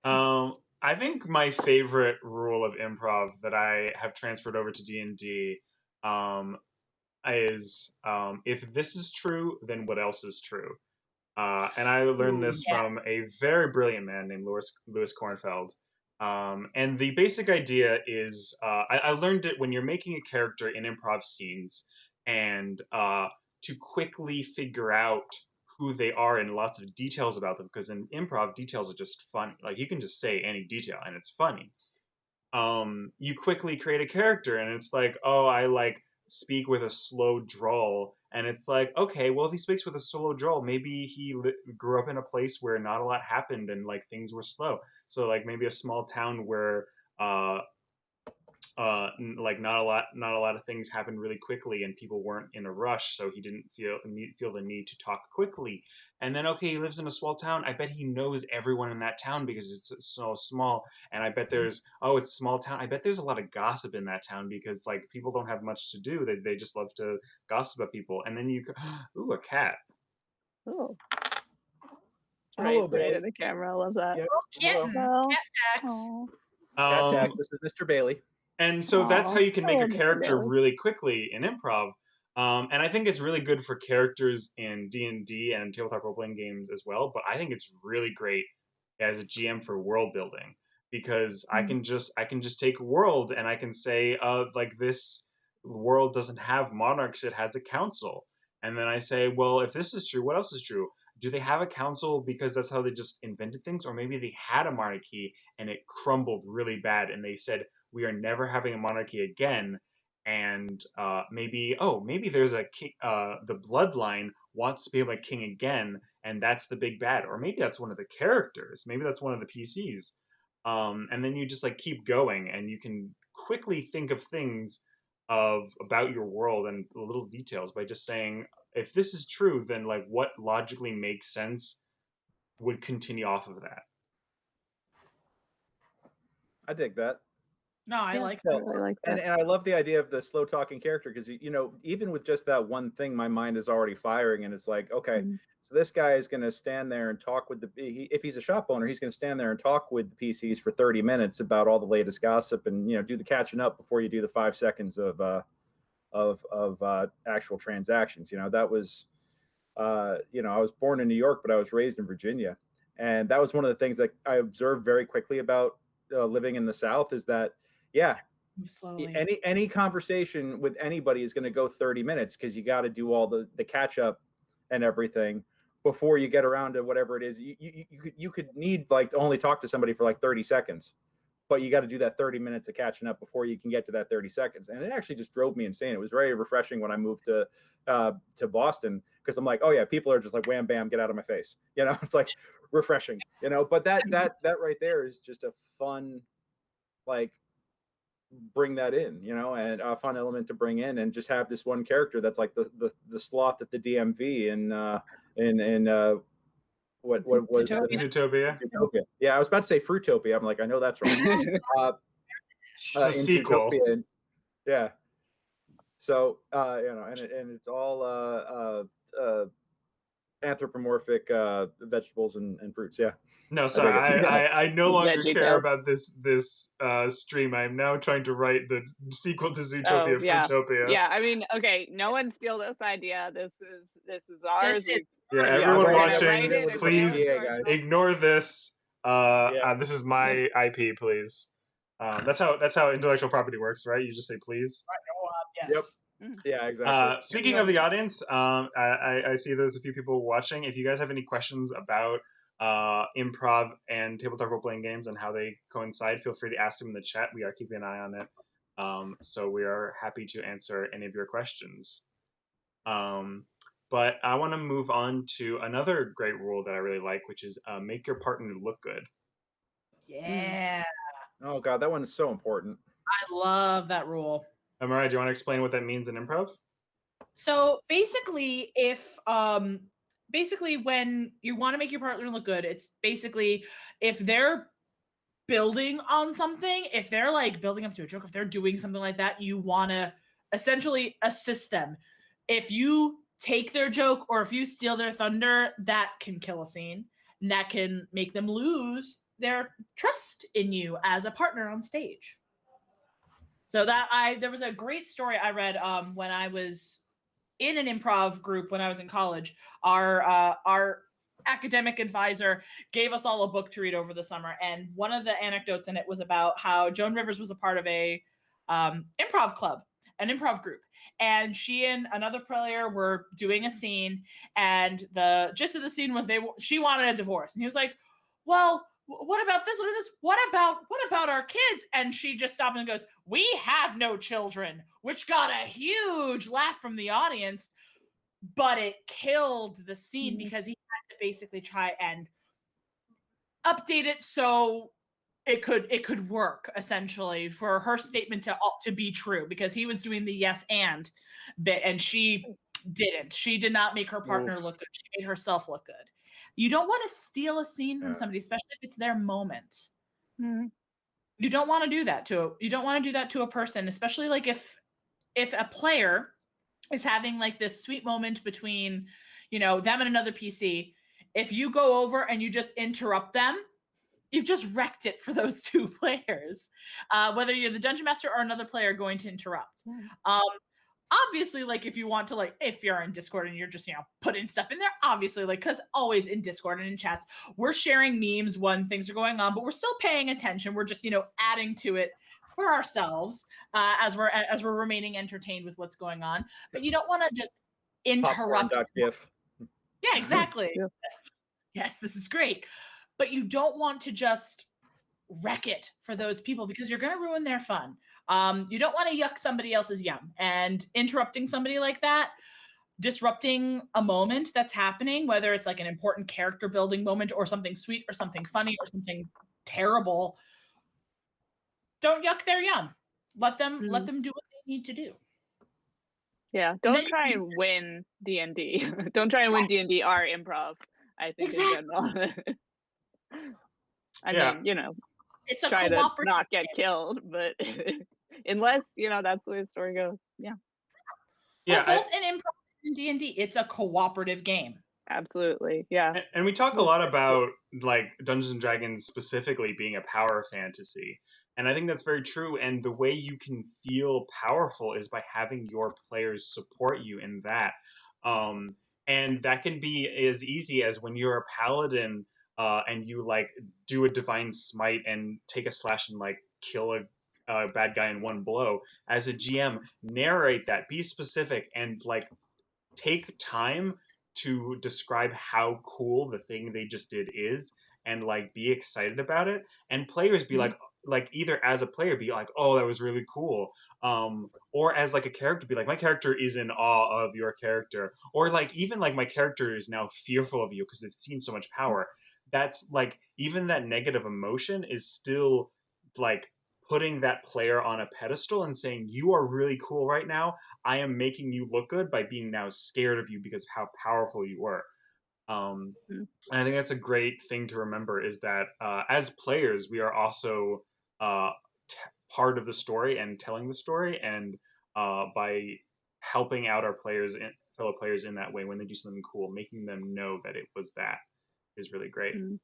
I think my favorite rule of improv that I have transferred over to D&D is if this is true, then what else is true? And I learned this from a very brilliant man named Lewis Kornfeld. And the basic idea is I learned it when you're making a character in improv scenes, and to quickly figure out who they are and lots of details about them, because in improv details are just fun. Like you can just say any detail and it's funny. You quickly create a character and it's like, oh, I like speak with a slow drawl, and it's like, okay, well, if he speaks with a slow drawl, maybe he grew up in a place where not a lot happened and like things were slow. So like maybe a small town where like not a lot of things happened really quickly and people weren't in a rush, so he didn't feel the need to talk quickly. And then okay, he lives in a small town. I bet he knows everyone in that town because it's so small. And I bet it's a small town. I bet there's a lot of gossip in that town because like people don't have much to do. They just love to gossip about people. And then you ooh, a cat. Oh. Right in the camera. I love that. Cat tax. Cat tax. This is Mr. Bailey. And so that's how you can make a character really quickly in improv. And I think it's really good for characters in D&D and tabletop role-playing games as well. But I think it's really great as a GM for world building, because I can just take a world and I can say, like this world doesn't have monarchs; it has a council. And then I say, well, if this is true, what else is true? Do they have a council because that's how they just invented things? Or maybe they had a monarchy and it crumbled really bad and they said, we are never having a monarchy again. And maybe there's a king, the bloodline wants to be a king again, and that's the big bad. Or maybe that's one of the characters. Maybe that's one of the PCs. And then you just like keep going, and you can quickly think of things about your world and little details by just saying, if this is true, then like what logically makes sense would continue off of that. I dig that. No, I like I that. really like that. And I love the idea of the slow talking character because, you know, even with just that one thing, my mind is already firing. And it's like, okay, Mhm. so this guy is going to stand there and talk with if he's a shop owner, he's going to stand there and talk with the PCs for 30 minutes about all the latest gossip and, you know, do the catching up before you do the 5 seconds of actual transactions. You know, that was, you know, I was born in New York, but I was raised in Virginia. And that was one of the things that I observed very quickly about living in the South is that, yeah, Move slowly. any conversation with anybody is going to go 30 minutes because you got to do all the catch up and everything before you get around to whatever it is. You could need like to only talk to somebody for like 30 seconds, but you got to do that 30 minutes of catching up before you can get to that 30 seconds. And it actually just drove me insane. It was very refreshing when I moved to Boston because I'm like, oh yeah, people are just like, wham, bam, get out of my face. You know, it's like refreshing, you know, but that right there is just a fun, like, bring that in, you know, and a fun element to bring in and just have this one character that's like the sloth at the DMV in what was Zootopia? Zootopia. Zootopia. Yeah, I was about to say Fruitopia. I'm like, I know that's wrong. It's a In sequel. Zootopia, and, yeah. So you know, and it's all anthropomorphic vegetables and fruits. Yeah. No, sorry, dig it. I no longer Veggie care Tales. about this stream. I'm now trying to write the sequel to Oh Zootopia, yeah, Fruitopia. yeah. I mean, okay, no one steal this idea. This is ours. This is- Yeah, Yeah, everyone we're gonna watching, write it and please mail it to ourselves. ignore this. Yeah. This is my IP, please. That's how intellectual property works, right? You just say please. Yes. Yeah, exactly. Speaking of the audience, I see there's a few people watching. If you guys have any questions about improv and tabletop role-playing games and how they coincide, feel free to ask them in the chat. We are keeping an eye on it. So we are happy to answer any of your questions. But I want to move on to another great rule that I really like, which is make your partner look good. Yeah. Oh god, that one is so important. I love that rule. Mahria, do you want to explain what that means in improv? So basically, basically when you want to make your partner look good, it's basically if they're building on something, if they're like building up to a joke, if they're doing something like that, you want to essentially assist them. If you take their joke or if you steal their thunder, that can kill a scene and that can make them lose their trust in you as a partner on stage. So there was a great story I read when I was in an improv group when I was in college. Our academic advisor gave us all a book to read over the summer, and one of the anecdotes in it was about how Joan Rivers was a part of a improv club, an improv group, and she and another player were doing a scene, and the gist of the scene was she wanted a divorce, and he was like, well, what about this? What about our kids? And she just stopped and goes, we have no children, which got a huge laugh from the audience, but it killed the scene because he had to basically try and update it so it could work essentially for her statement to be true, because he was doing the yes and bit and she didn't. She did not make her partner look good. She made herself look good. You don't want to steal a scene from somebody, especially if it's their moment. Mm-hmm. You don't want to do that to a person, especially like if a player is having like this sweet moment between, you know, them and another PC. If you go over and you just interrupt them, you've just wrecked it for those two players. Whether you're the dungeon master or another player going to interrupt. Obviously, like if you want to, like if you're in Discord and you're just, you know, putting stuff in there, obviously, like because always in Discord and in chats, we're sharing memes when things are going on, but we're still paying attention. We're just, you know, adding to it for ourselves as we're remaining entertained with what's going on. But you don't want to just interrupt. Popcorn.gif. Yeah, exactly. Yeah. Yes, this is great. But you don't want to just wreck it for those people because you're going to ruin their fun. You don't want to yuck somebody else's yum, and interrupting somebody like that, disrupting a moment that's happening, whether it's like an important character building moment or something sweet or something funny or something terrible. Don't yuck their yum. Let them do what they need to do. Yeah, don't try and win D&D. Don't try and win D&D or improv, I think, in general. I mean, you know. It's a try to cooperative not get game. killed, but unless that's the way the story goes. Yeah, Yeah, Well, both in improv and D&D, it's a cooperative game. absolutely. Yeah. and we talk a Yes. lot about like Dungeons and Dragons specifically being a power fantasy. And I think that's very true. And the way you can feel powerful is by having your players support you in that. Um, and that can be as easy as when you're a paladin and you like do a divine smite and take a slash and like kill a bad guy in one blow. As a GM, narrate that, be specific, and like take time to describe how cool the thing they just did is and like be excited about it, and players be like either as a player be like, oh, that was really cool, or as like a character be like, my character is in awe of your character, or like even like my character is now fearful of you because it's seen so much power. That's like, even that negative emotion is still like putting that player on a pedestal and saying, you are really cool right now. I am making you look good by being now scared of you because of how powerful you were. Mhm. And I think that's a great thing to remember, is that as players, we are also uh, part of the story and telling the story, and by helping out our players, fellow players in that way when they do something cool, making them know that it was that is really great. Mhm.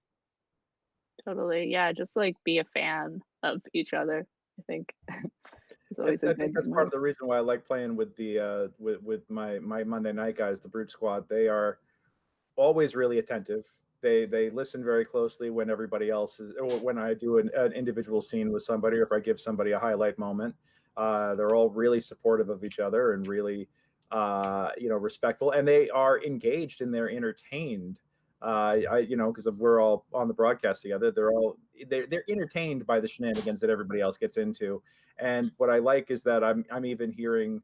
Totally. Yeah, just like be a fan of each other. I think it's always a I think good that's part of move. the reason why I like playing with the with my Monday night guys, the Brute Squad. They are always really attentive. They listen very closely when everybody else is, or when I do an individual scene with somebody, or if I give somebody a highlight moment. They're all really supportive of each other and really respectful, and they are engaged and they're entertained. Because we're all on the broadcast together, they're entertained by the shenanigans that everybody else gets into. And what I like is that I'm even hearing,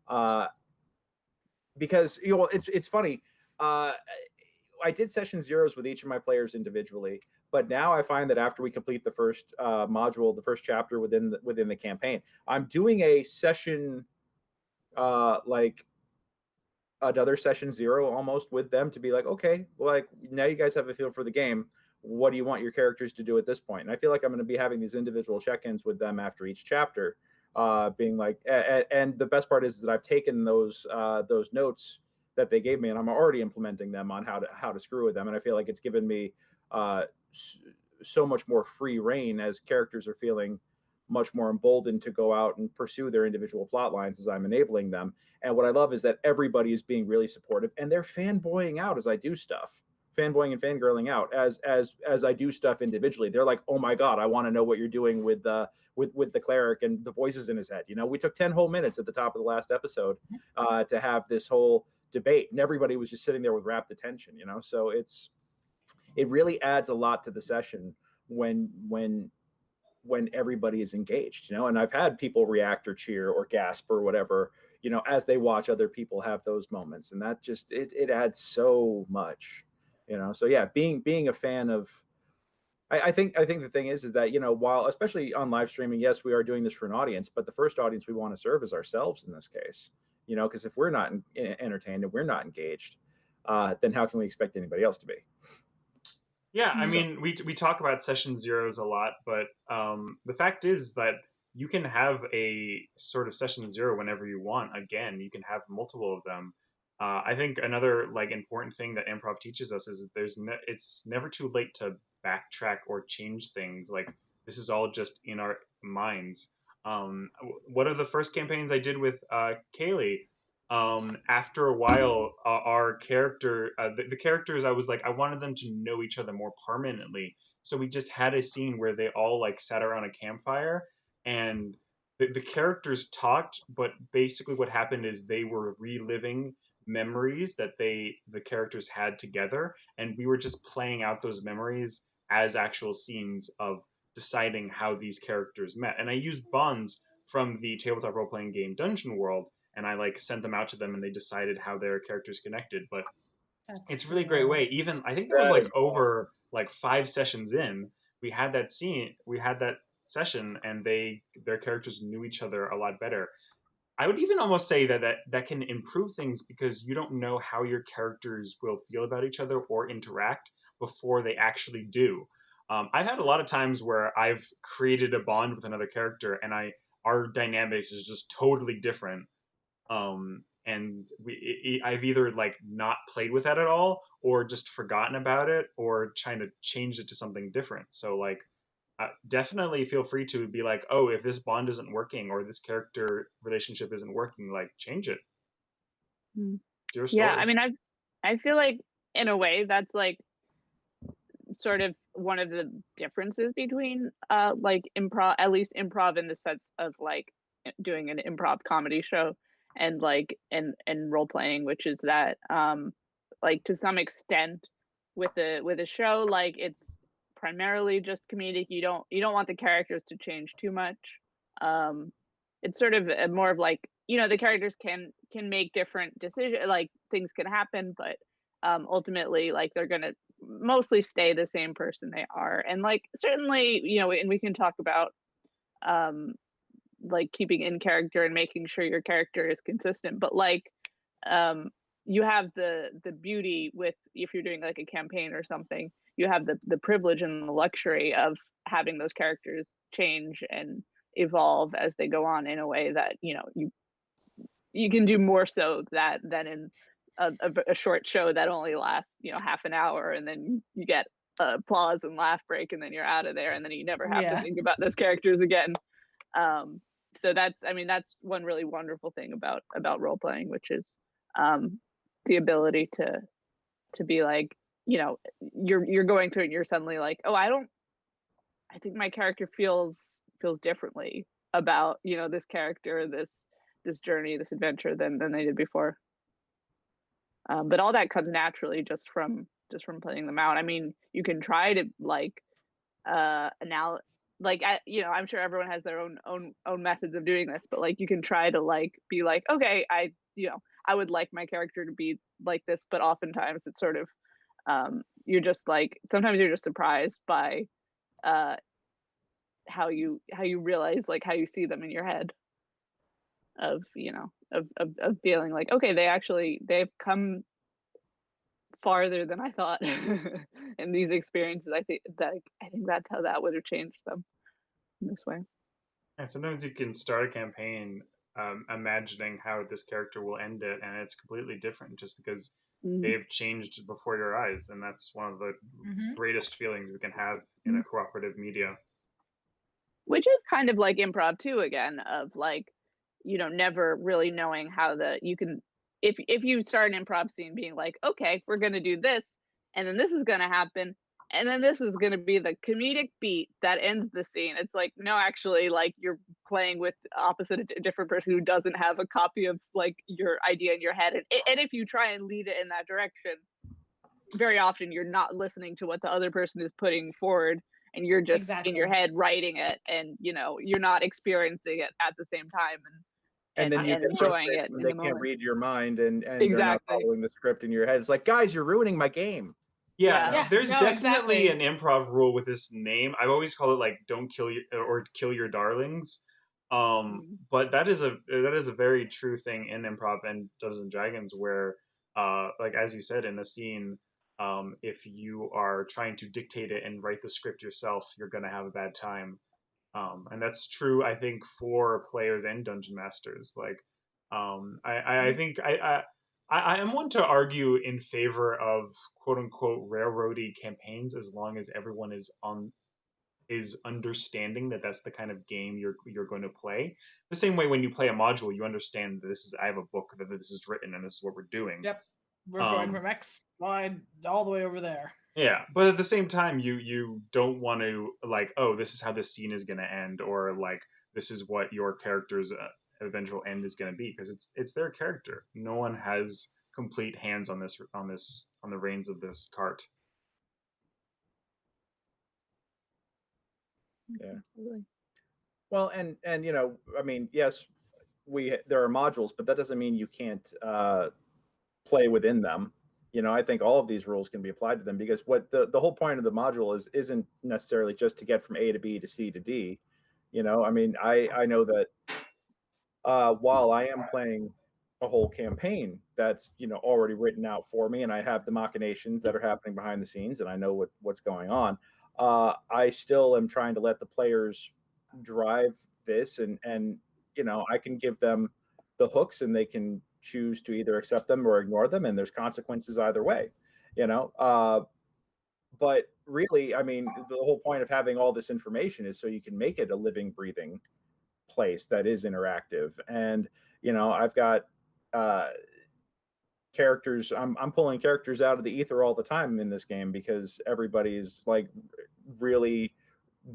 uh, because it's funny. Uh, I did session zeros with each of my players individually, but now I find that after we complete the first module, the first chapter within the campaign, I'm doing a session like another session zero almost with them, to be like, okay, like now you guys have a feel for the game. What do you want your characters to do at this point? And I feel like I'm going to be having these individual check-ins with them after each chapter, being like, and the best part is that I've taken those notes that they gave me, and I'm already implementing them on how to screw with them. And I feel like it's given me uh, so much more free reign, as characters are feeling much more emboldened to go out and pursue their individual plot lines as I'm enabling them. And what I love is that everybody is being really supportive, and they're fanboying out as I do stuff, fanboying and fangirling out as I do stuff individually. They're like, "Oh my god, I want to know what you're doing with the cleric and the voices in his head." We took 10 whole minutes at the top of the last episode to have this whole debate, and everybody was just sitting there with rapt attention. So it really adds a lot to the session when everybody is engaged. And I've had people react or cheer or gasp or whatever, as they watch other people have those moments, and that just it adds so much. So yeah, being a fan of, I think the thing is that, while especially on live streaming, yes, we are doing this for an audience, but the first audience we want to serve is ourselves in this case. Because if we're not entertained and we're not engaged, then how can we expect anybody else to be? Yeah, I Mhm. mean, we talk about session zeros a lot, but the fact is that you can have a sort of session zero whenever you want. Again, you can have multiple of them. I think another like important thing that improv teaches us is that it's never too late to backtrack or change things. Like, this is all just in our minds. One of the first campaigns I did with Kayleigh, after a while, our character, the characters, I was like, I wanted them to know each other more permanently. So we just had a scene where they all like sat around a campfire, and the characters talked, but basically what happened is they were reliving memories that the characters had together, and we were just playing out those memories as actual scenes of deciding how these characters met. And I used bonds from the tabletop role playing game Dungeon World, and I like sent them out to them, and they decided how their characters connected. But That's it's a really great cool. way. Even I think that was That like is awesome. over like 5 sessions in, we had that session, and their characters knew each other a lot better. I would even almost say that can improve things, because you don't know how your characters will feel about each other or interact before they actually do. I've had a lot of times where I've created a bond with another character, and our dynamics is just totally different. And I've either like not played with that at all, or just forgotten about it, or trying to change it to something different. So like, definitely feel free to be like, oh, if this bond isn't working or this character relationship isn't working, like change it. It's your story. Yeah, I mean, I feel like in a way that's like sort of one of the differences between like improv, at least improv in the sense of like doing an improv comedy show and like and role playing, which is that like to some extent with a show, like it's primarily just comedic. You don't want the characters to change too much. It's sort of more of like, you know, the characters can make different decisions, like things can happen, but ultimately like they're gonna mostly stay the same person they are. And like certainly, you know, and we can talk about like keeping in character and making sure your character is consistent, but like you have the beauty with, if you're doing like a campaign or something, you have the privilege and the luxury of having those characters change and evolve as they go on in a way that, you know, you can do more so that than in a short show that only lasts, you know, half an hour, and then you get applause and laugh break, and then you're out of there, and then you never have to think about those characters again. So that's, I mean, that's one really wonderful thing about role playing, which is the ability to be like, you know, you're going through it and you're suddenly like, oh, I think my character feels differently about, you know, this character, this journey, this adventure than they did before. But all that comes naturally just from playing them out. I mean, you can try to like you know, I'm sure everyone has their own methods of doing this, but like you can try to like be like, okay, you know, I would like my character to be like this, but oftentimes it's sort of you're just like, sometimes you're just surprised by how you realize like how you see them in your head, of, you know, of feeling like, okay, they've come farther than I thought in these experiences. I think that's how that would have changed them in this way. And sometimes you can start a campaign imagining how this character will end it, and it's completely different just because they've changed before your eyes, and that's one of the greatest feelings we can have in a cooperative media. Which is kind of like improv too, again, of like, you know, never really knowing how you can, if you start an improv scene being like, okay, we're gonna do this, and then this is gonna happen, and then this is gonna be the comedic beat that ends the scene. It's like, no, actually, like you're playing with opposite a different person who doesn't have a copy of like your idea in your head, and if you try and lead it in that direction, very often you're not listening to what the other person is putting forward, and you're just in your head writing it, and you know, you're not experiencing it at the same time and then you enjoying it in they the can't moment. read your mind, and they're not following the script in your head. It's like, guys, you're ruining my game. Yeah, there's definitely an improv rule with this name. I've always called it like "Don't kill your darlings," but that is a very true thing in improv and Dungeons and Dragons, where like as you said in the scene, if you are trying to dictate it and write the script yourself, you're gonna have a bad time. And that's true, I think, for players and dungeon masters. Like, I think I am one to argue in favor of quote unquote railroady campaigns, as long as everyone is understanding that that's the kind of game you're going to play. The same way when you play a module, you understand that I have a book that this is written and this is what we're doing. Yep, we're going from X line all the way over there. Yeah, but at the same time, you don't want to like, oh, this is how this scene is going to end, or like this is what your character's eventual end is going to be, because it's their character. No one has complete hands on the reins of this cart. Yeah. Absolutely. Well, and you know, I mean, yes, there are modules, but that doesn't mean you can't play within them. You know, I think all of these rules can be applied to them, because what the whole point of the module isn't necessarily just to get from A to B to C to D. You know, I mean, I know that while I am playing a whole campaign that's, you know, already written out for me, and I have the machinations that are happening behind the scenes, and I know what's going on, I still am trying to let the players drive this, and you know, I can give them the hooks and they can choose to either accept them or ignore them, and there's consequences either way, you know. But really, I mean, the whole point of having all this information is so you can make it a living, breathing place that is interactive. And you know, I've got characters. I'm pulling characters out of the ether all the time in this game because everybody's like really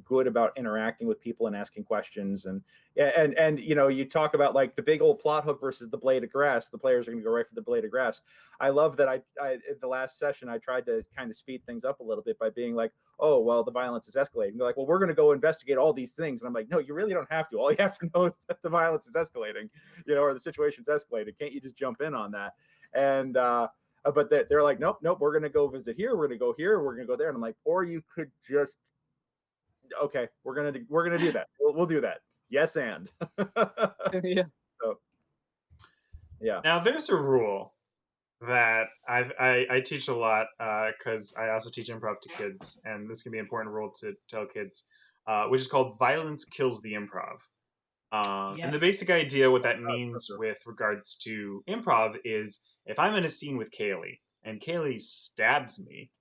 good about interacting with people and asking questions. And yeah, and you know, you talk about like the big old plot hook versus the blade of grass. The players are going to go right for the blade of grass. I love that. I at the last session I tried to kind of speed things up a little bit by being like, oh well, the violence is escalating. They're like, well, we're going to go investigate all these things, and I'm like, no, you really don't have to. All you have to know is that the violence is escalating, you know, or the situation's escalated. Can't you just jump in on that? And but they're like, nope, we're going to go visit here, we're going to go here, we're going to go there. And I'm like, or you could just, okay, we're gonna do that. We'll do that. Yes, and Yeah. so, yeah. Now, there's a rule that I teach a lot because I also teach improv to kids, and this can be an important rule to tell kids, which is called "violence kills the improv." And the Yes. basic idea, what that means with regards to improv, is if I'm in a scene with Kayleigh and Kayleigh stabs me,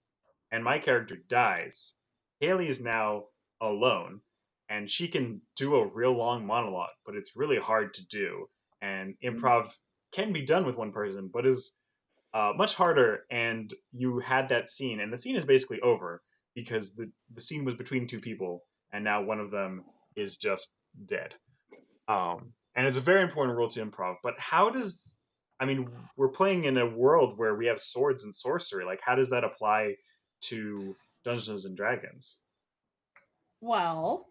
and my character dies, Kayleigh is now alone, and she can do a real long monologue, but it's really hard to do. And improv can be done with one person, but is much harder. And you had that scene, and the scene is basically over because the scene was between two people, and now one of them is just dead. And it's a very important rule to improv. But how does, I mean, we're playing in a world where we have swords and sorcery. Like, how does that apply to Dungeons and Dragons? Well,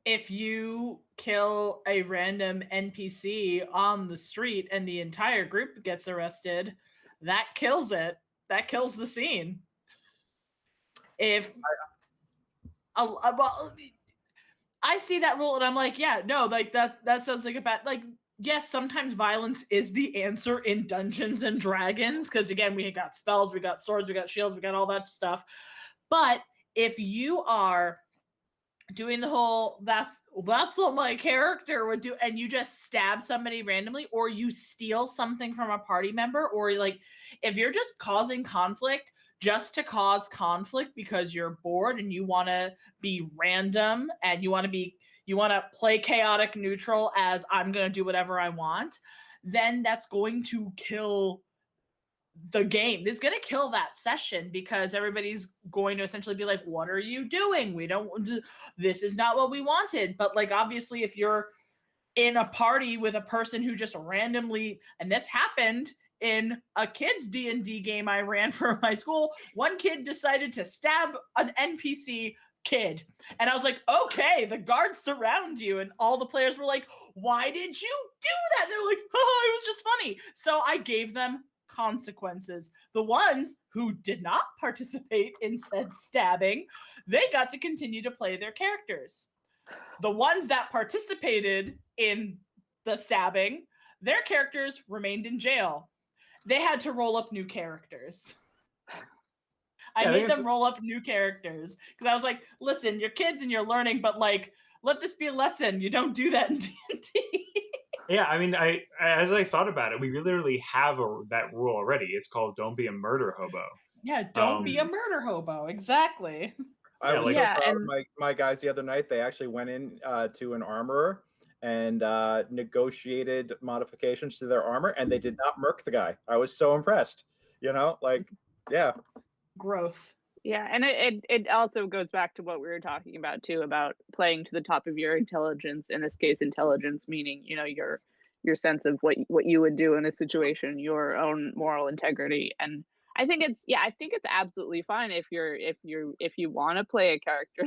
if you kill a random NPC on the street and the entire group gets arrested, that kills it. That kills the scene. If well, I see that rule and I'm like, yeah, no, like that sounds like a bad, like, yes, sometimes violence is the answer in Dungeons and Dragons because again, we got spells, we got swords, we got shields, we got all that stuff. But if you are doing the whole that's what my character would do, and you just stab somebody randomly, or you steal something from a party member, or like if you're just causing conflict just to cause conflict because you're bored and you want to be random and you want to play chaotic neutral as I'm going to do whatever I want, then that's going to kill the game. It's going to kill that session because everybody's going to essentially be like, what are you doing? This is not what we wanted. But like, obviously if you're in a party with a person who just randomly, and this happened in a kid's D&D game I ran for my school, one kid decided to stab an NPC kid. And I was like, okay, the guards surround you. And all the players were like, why did you do that? And they were like, oh, it was just funny. So I gave them consequences. The ones who did not participate in said stabbing, they got to continue to play their characters. The ones that participated in the stabbing, their characters remained in jail. They had to roll up new characters. I made them roll up new characters because I was like, listen, you're kids and you're learning, but like, let this be a lesson. You don't do that in D&D. Yeah, I mean, as I thought about it, we literally have that rule already. It's called "Don't be a murder hobo." Yeah, don't be a murder hobo. Exactly. I was so proud of my guys the other night. They actually went in to an armorer and negotiated modifications to their armor, and they did not murk the guy. I was so impressed. You know, like, yeah. Growth. Yeah, and it also goes back to what we were talking about too, about playing to the top of your intelligence. In this case, intelligence meaning, you know, your sense of what you would do in a situation, your own moral integrity. And I think it's absolutely fine if you want to play a character.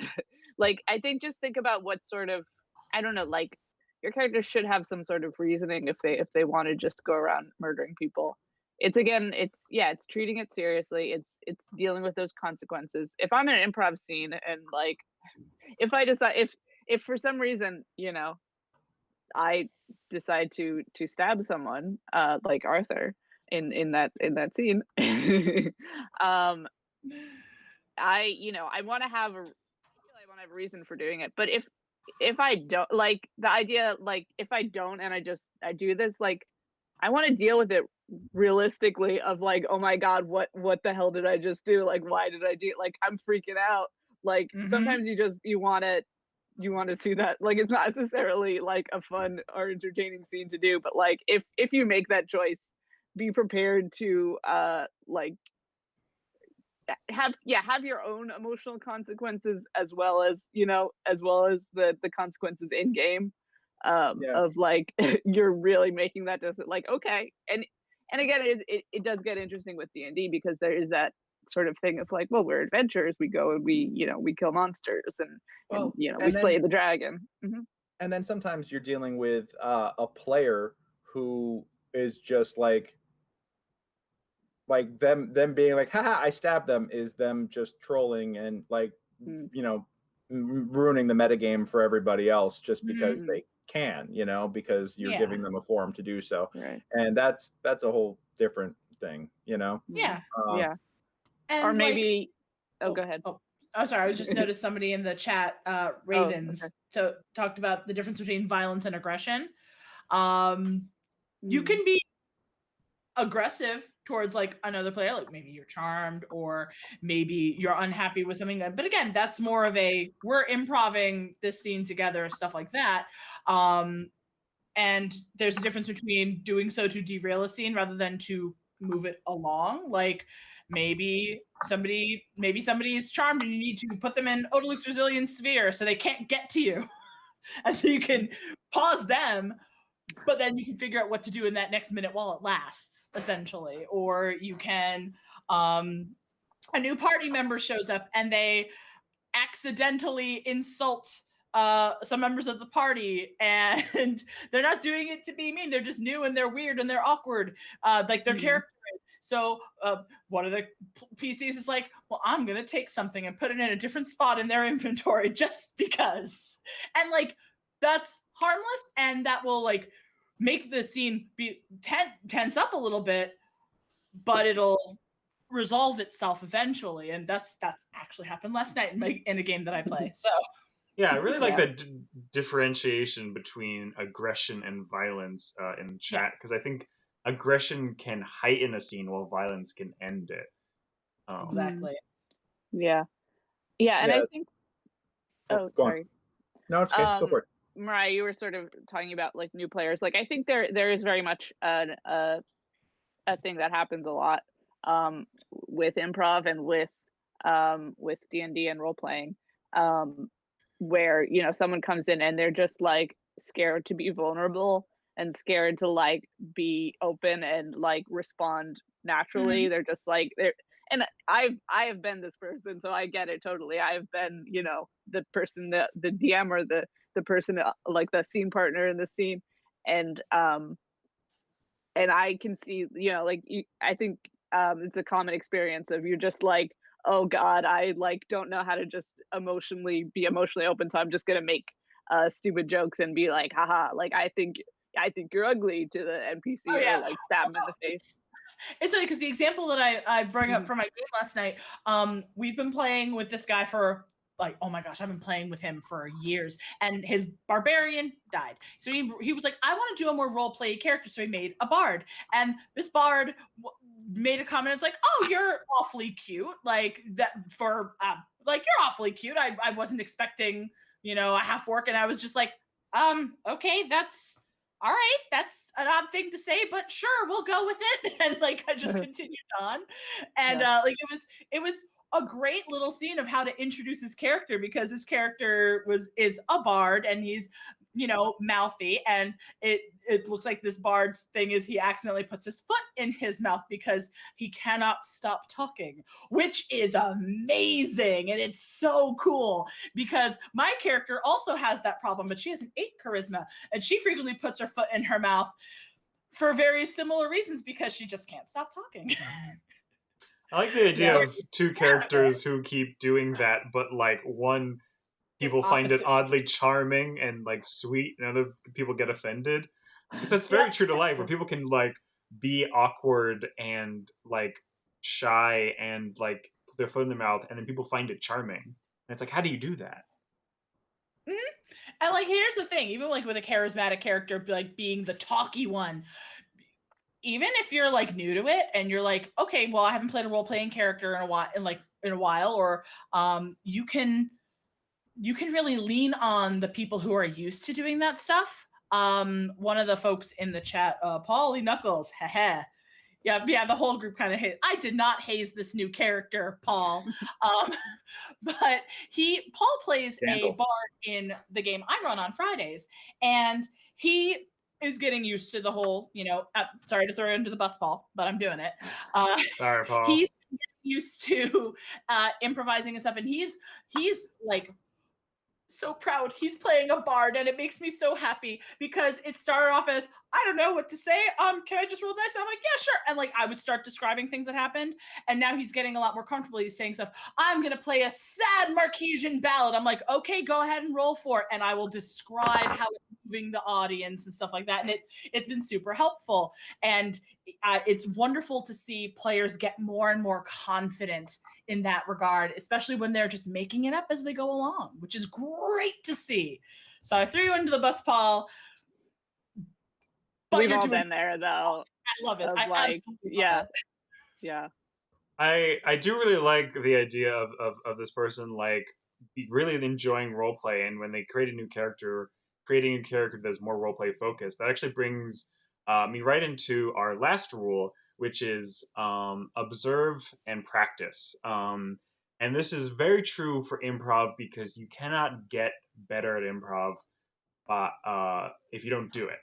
Like, I think just think about what sort of, I don't know, like your character should have some sort of reasoning if they want to just go around murdering people. It's treating it seriously. It's dealing with those consequences. If I'm in an improv scene and like, if I decide, if for some reason, you know, I decide to stab someone, like Arthur in that scene, I want to have a reason for doing it. But if I don't, like, the idea, like, if I don't and I do this, like, I want to deal with it realistically of like, oh my god, what the hell did I just do? Like, why did I do it? Like, I'm freaking out. Like, sometimes you want to see that, like, it's not necessarily like a fun or entertaining scene to do, but like, if you make that choice, be prepared to like have your own emotional consequences, as well as the consequences in game, of like, you're really making that decision, like, okay. And again, it does get interesting with D&D, because there is that sort of thing of like, well, we're adventurers, we go and we kill monsters, and we slay the dragon. And then sometimes you're dealing with a player who is just like them being like, haha, I stabbed them, is them just trolling and like ruining the metagame for everybody else just because they can, because you're giving them a forum to do so. Right. And that's a whole different thing, Yeah. And or maybe like, go ahead. Oh, sorry. I was just noticed somebody in the chat, Ravens, talked about the difference between violence and aggression. You can be aggressive towards like another player, like maybe you're charmed or maybe you're unhappy with something. But again, that's more of we're improving this scene together, stuff like that. And there's a difference between doing so to derail a scene rather than to move it along. Like maybe somebody is charmed and you need to put them in Odaluk's resilience sphere so they can't get to you. And so you can pause them, but then you can figure out what to do in that next minute while it lasts, essentially. Or you can, a new party member shows up and they accidentally insult some members of the party, and they're not doing it to be mean. They're just new and they're weird and they're awkward, like their character is. So one of the PCs is like, well, I'm going to take something and put it in a different spot in their inventory just because. And like, that's harmless, and that will like make the scene be tense up a little bit, but it'll resolve itself eventually. And that's actually happened last night in a game that I play. So yeah, I really like the differentiation between aggression and violence in chat, because I think aggression can heighten a scene while violence can end it. Exactly. Yeah, and I think sorry. No, it's okay. Go for it. Mahria, you were sort of talking about like new players. Like, I think there is very much a thing that happens a lot with improv and with D&D and role playing, where someone comes in and they're just like scared to be vulnerable and scared to like be open and like respond naturally. They're just like and I have been this person, so I get it totally. I've been the person, the DM or the person like the scene partner in the scene, and I can see like I think it's a common experience of you're just like, oh god, I like don't know how to just be emotionally open, so I'm just gonna make stupid jokes and be like, haha, like I think you're ugly to the NPC, or like stab him in the face. It's funny because the example that I bring up from my game last night, we've been playing with this guy for like, oh my gosh, I've been playing with him for years, and his barbarian died. So he was like, I want to do a more role play character. So he made a bard, and this bard made a comment. It's like, oh, you're awfully cute. Like that for like, you're awfully cute. I wasn't expecting, a half orc, and I was just like, okay, that's all right. That's an odd thing to say, but sure, we'll go with it. And like, I just continued on, and like it was a great little scene of how to introduce his character, because his character is a bard, and he's mouthy, and it looks like this bard's thing is he accidentally puts his foot in his mouth because he cannot stop talking, which is amazing. And it's so cool because my character also has that problem, but she has an 8 charisma, and she frequently puts her foot in her mouth for very similar reasons because she just can't stop talking. I like the idea of two characters who keep doing that, but like one people find it oddly charming and like sweet, and other people get offended. Because that's very true to life, where people can like be awkward and like shy and like their foot in their mouth, and then people find it charming. And it's like, how do you do that? And like, here's the thing: even like with a charismatic character, like being the talky one, even if you're like new to it and you're like, okay, well, I haven't played a role playing character in a while, or you can really lean on the people who are used to doing that stuff. One of the folks in the chat, Paulie Knuckles, yeah, the whole group kind of hit. I did not haze this new character, Paul. But Paul plays a bard in the game I run on Fridays, and he is getting used to the whole, sorry to throw you under the bus, Paul, but I'm doing it. Sorry, Paul. He's used to improvising and stuff, and he's like so proud he's playing a bard, and it makes me so happy because it started off as, I don't know what to say, can I just roll dice? And I'm like, yeah, sure. And like I would start describing things that happened, and now he's getting a lot more comfortable. He's saying stuff, I'm gonna play a sad Marquesian ballad. I'm like, okay, go ahead and roll for it, and I will describe how it's moving the audience and stuff like that. And it's been super helpful, and it's wonderful to see players get more and more confident in that regard, especially when they're just making it up as they go along, which is great to see. So I threw you under the bus, Paul. We've all been there, though. I love it. I like, yeah. I do really like the idea of this person like really enjoying role play, and when they create a new character, creating a character that's more role play focused. That actually brings me right into our last rule, which is observe and practice. And this is very true for improv because you cannot get better at improv if you don't do it.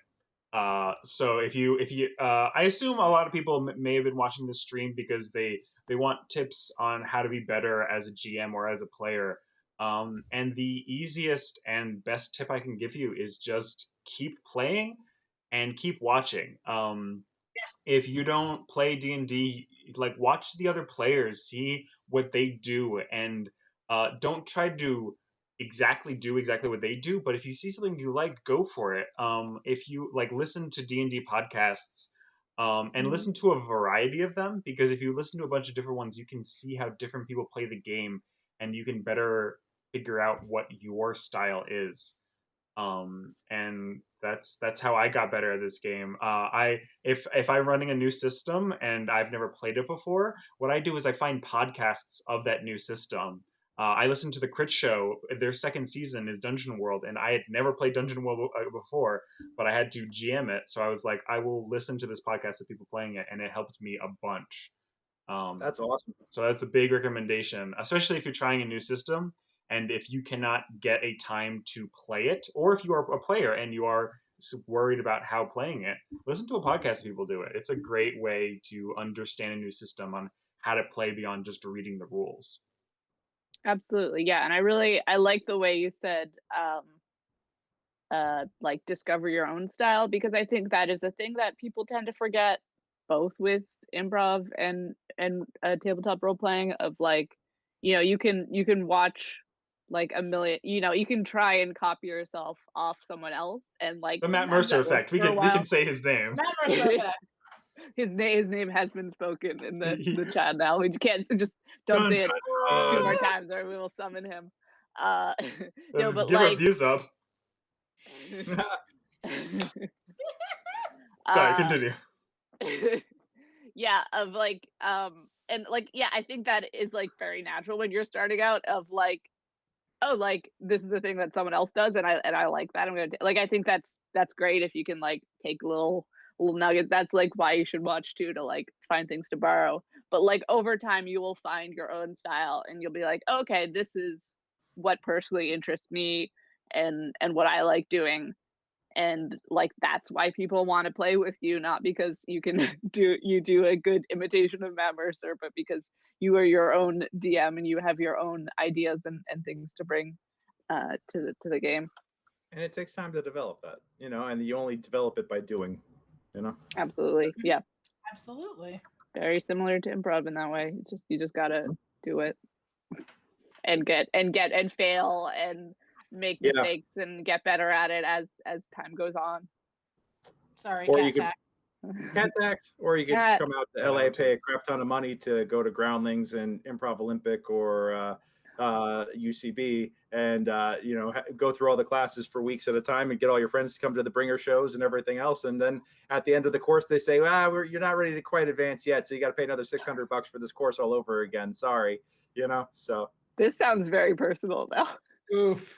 So if you I assume a lot of people may have been watching this stream because they want tips on how to be better as a GM or as a player. And the easiest and best tip I can give you is just keep playing and keep watching. If you don't play D&D, like watch the other players, see what they do, and don't try to do exactly what they do. But if you see something you like, go for it. If you like, listen to D&D podcasts and listen to a variety of them, because if you listen to a bunch of different ones, you can see how different people play the game, and you can better figure out what your style is. And that's how I got better at this game. If I'm running a new system and I've never played it before, what I do is I find podcasts of that new system. I listened to the Crit Show. Their second season is Dungeon World, and I had never played Dungeon World before, but I had to GM it. So I was like, I will listen to this podcast of people playing it, and it helped me a bunch. That's awesome. So that's a big recommendation, especially if you're trying a new system. And if you cannot get a time to play it, or if you are a player and you are worried about how playing it, listen to a podcast of people do it. It's a great way to understand a new system on how to play beyond just reading the rules. Absolutely, yeah. And I like the way you said, like discover your own style, because I think that is a thing that people tend to forget, both with improv and tabletop role playing. Of like, you can watch like a million, you can try and copy yourself off someone else, and like the Matt Mercer effect. We can say his name. Matt Mercer effect. His name has been spoken in the chat now. We can't just don't say it 2 more times, or we will summon him. No, but give like, our views up. Sorry, continue. Yeah, of like, and like, yeah, I think that is like very natural when you're starting out, of like, oh, like this is a thing that someone else does, and I like that. I'm gonna like, I think that's great if you can like take little nuggets. That's like why you should watch too, to like find things to borrow. But like over time, you will find your own style, and you'll be like, okay, this is what personally interests me, and what I like doing. And like that's why people want to play with you, not because you can do a good imitation of Matt Mercer, but because you are your own DM and you have your own ideas and things to bring to the game. And it takes time to develop that, and you only develop it by doing, Absolutely, yeah. Absolutely. Very similar to improv in that way. You just gotta do it and get and fail and make mistakes and get better at it as time goes on. Sorry, or cat you can, tax. It's cat tax, or you could Cat. come out to Yeah, LA, that pay a crap ton of money to go to Groundlings and Improv Olympic or UCB, and go through all the classes for weeks at a time and get all your friends to come to the bringer shows and everything else. And then at the end of the course, they say, you're not ready to quite advance yet, so you got to pay another $600 for this course all over again. Sorry, so. This sounds very personal now. Oof.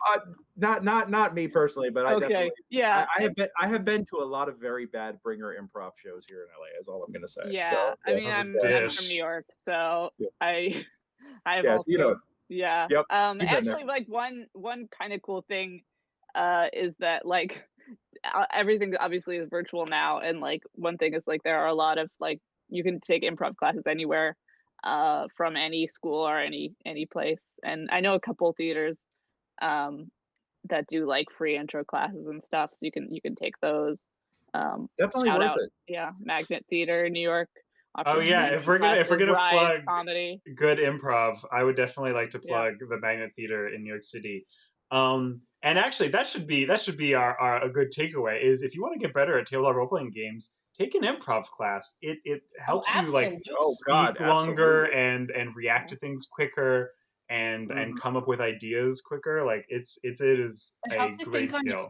Not me personally, but I definitely. Yeah. I have been to a lot of very bad bringer improv shows here in LA. Is all I'm going to say. Yeah, So, I mean, I'm from New York, so yeah. I have yes, also, yeah. Yep. Actually, like one kind of cool thing, is that like everything obviously is virtual now, and like one thing is like there are a lot of like you can take improv classes anywhere, from any school or any place, and I know a couple theaters, that do like free intro classes and stuff, so you can take those. Definitely Shout worth out, it. yeah, Magnet Theater in New York. Oh yeah, if we're gonna plug comedy, good improv, I would definitely like to plug the Magnet Theater in New York City. And actually, that should be our a good takeaway is if you want to get better at tabletop role playing games, take an improv class. It helps you like speak longer and react to things quicker and come up with ideas quicker. Like it is a great skill.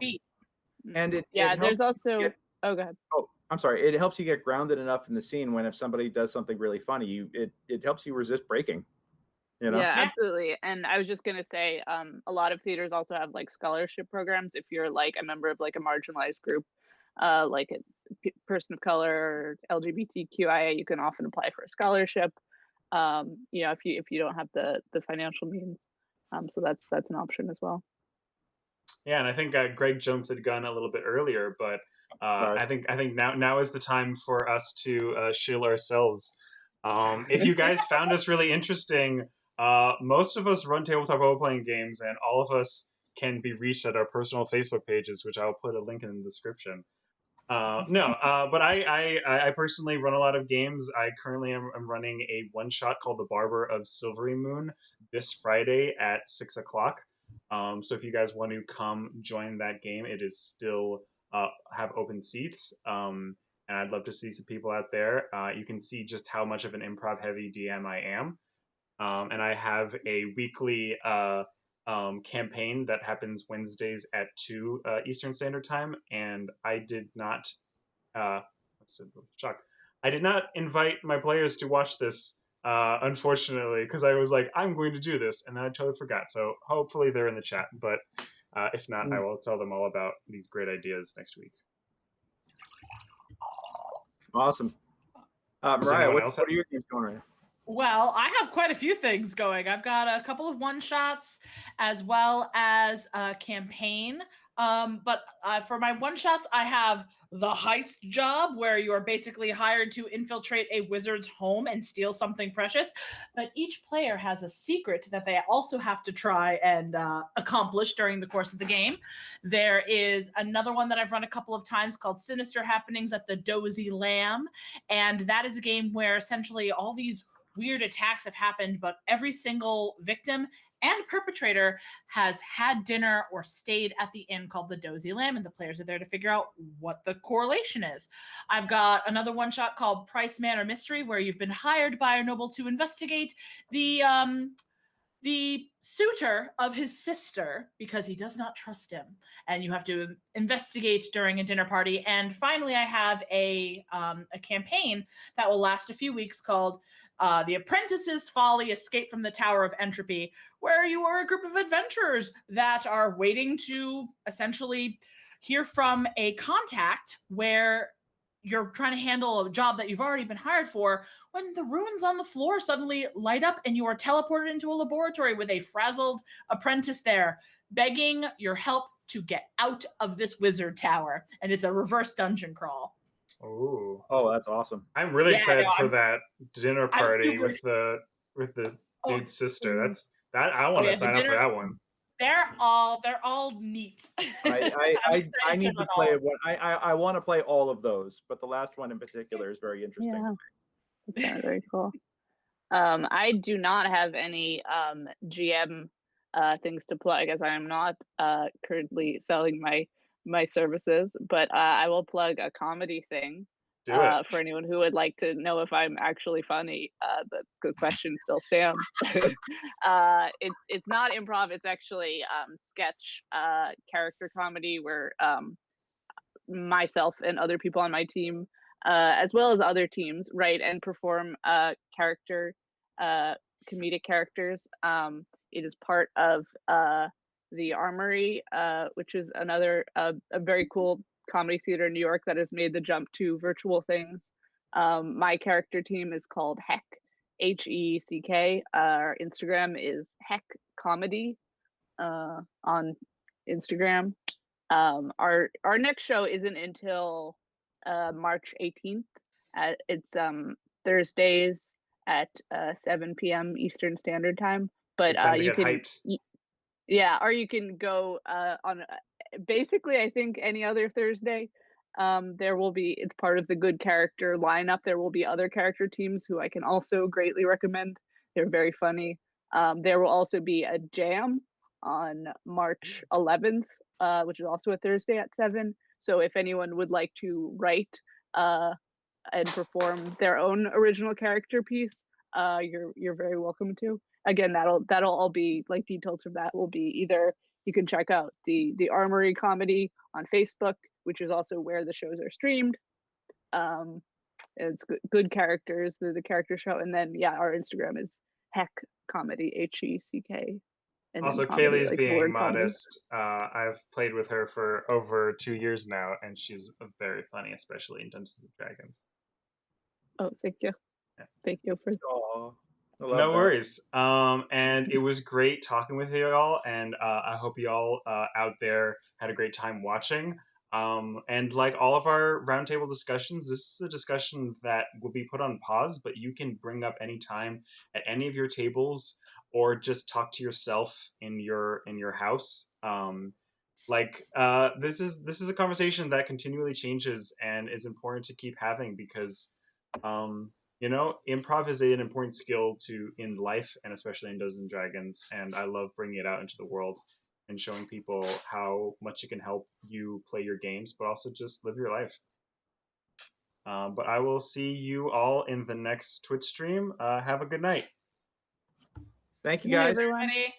And there's also oh, go ahead. Oh, I'm sorry. It helps you get grounded enough in the scene when if somebody does something really funny, it helps you resist breaking. Yeah, absolutely. And I was just gonna say, a lot of theaters also have like scholarship programs. If you're like a member of like a marginalized group, like a person of color or LGBTQIA, you can often apply for a scholarship. If you don't have the financial means, so that's an option as well. Yeah, and I think Greg jumped the gun a little bit earlier, but I think now is the time for us to shill ourselves. If you guys found us really interesting, most of us run tabletop role-playing games, and all of us can be reached at our personal Facebook pages, which I'll put a link in the description. But I personally run a lot of games. I currently am running a one-shot called The Barber of Silvery Moon this Friday at 6 o'clock. So if you guys want to come join that game, it is still have open seats. And I'd love to see some people out there. You can see just how much of an improv-heavy DM I am. And I have a weekly campaign that happens Wednesdays at 2 Eastern Standard Time. And I did not, shock. I did not invite my players to watch this, unfortunately, because I was like, I'm going to do this, and then I totally forgot. So hopefully they're in the chat, but if not, I will tell them all about these great ideas next week. Awesome. Mahria, what are your games going right now? Well, I have quite a few things going. I've got a couple of one-shots as well as a campaign. But for my one-shots, I have The Heist Job, where you are basically hired to infiltrate a wizard's home and steal something precious. But each player has a secret that they also have to try and accomplish during the course of the game. There is another one that I've run a couple of times called Sinister Happenings at the Dozy Lamb. And that is a game where essentially all these weird attacks have happened, but every single victim and perpetrator has had dinner or stayed at the inn called the Dozy Lamb, and the players are there to figure out what the correlation is. I've got another one shot called Price, Man, or Mystery, where you've been hired by a noble to investigate the suitor of his sister because he does not trust him, and you have to investigate during a dinner party. And finally, I have a campaign that will last a few weeks called The Apprentices, Folly, Escape from the Tower of Entropy, where you are a group of adventurers that are waiting to essentially hear from a contact where you're trying to handle a job that you've already been hired for, when the runes on the floor suddenly light up and you are teleported into a laboratory with a frazzled apprentice there, begging your help to get out of this wizard tower. And it's a reverse dungeon crawl. Oh, that's awesome. I'm really excited for that dinner party with the dude's sister. I want to sign up for that one. They're all neat. I need to play one. I want to play all of those, but the last one in particular is very interesting. Yeah, very cool. I do not have any GM things to plug, as I am not currently selling my services, but I will plug a comedy thing Do it. For anyone who would like to know if I'm actually funny, the good question still stands. It's not improv. It's actually sketch, character comedy, where myself and other people on my team, as well as other teams, write and perform character, comedic characters. It is part of the Armory, which is another a very cool comedy theater in New York that has made the jump to virtual things. My character team is called Heck, HECK. Our Instagram is Heck Comedy on Instagram. Our next show isn't until March 18th. It's Thursdays at 7 p.m. Eastern Standard Time. But Time to you get can, hyped. yeah, or you can go on. Basically, I think any other Thursday, there will be. It's part of the good character lineup. There will be other character teams who I can also greatly recommend. They're very funny. There will also be a jam on March 11th, which is also a Thursday at 7. So if anyone would like to write and perform their own original character piece, you're very welcome to. Again, that'll all be, like, details of that will be either, you can check out the Armory Comedy on Facebook, which is also where the shows are streamed. It's good characters, the character show, and then our Instagram is Heck Comedy, HECK. And Also, then comedy, Kayleigh's like being word comedy. modest. I've played with her for over 2 years now, and she's very funny, especially in Dungeons and Dragons. Oh, thank you. Yeah. Thank you for. Aw, I love No that. worries. And it was great talking with you all, and I hope you all out there had a great time watching. And like all of our roundtable discussions, this is a discussion that will be put on pause, but you can bring up anytime at any of your tables, or just talk to yourself in your house. This is a conversation that continually changes and is important to keep having, because improv is an important skill in life, and especially in Dungeons and Dragons, and I love bringing it out into the world and showing people how much it can help you play your games, but also just live your life. But I will see you all in the next Twitch stream. Have a good night. Thank you, Good night, guys. everyone. Everybody.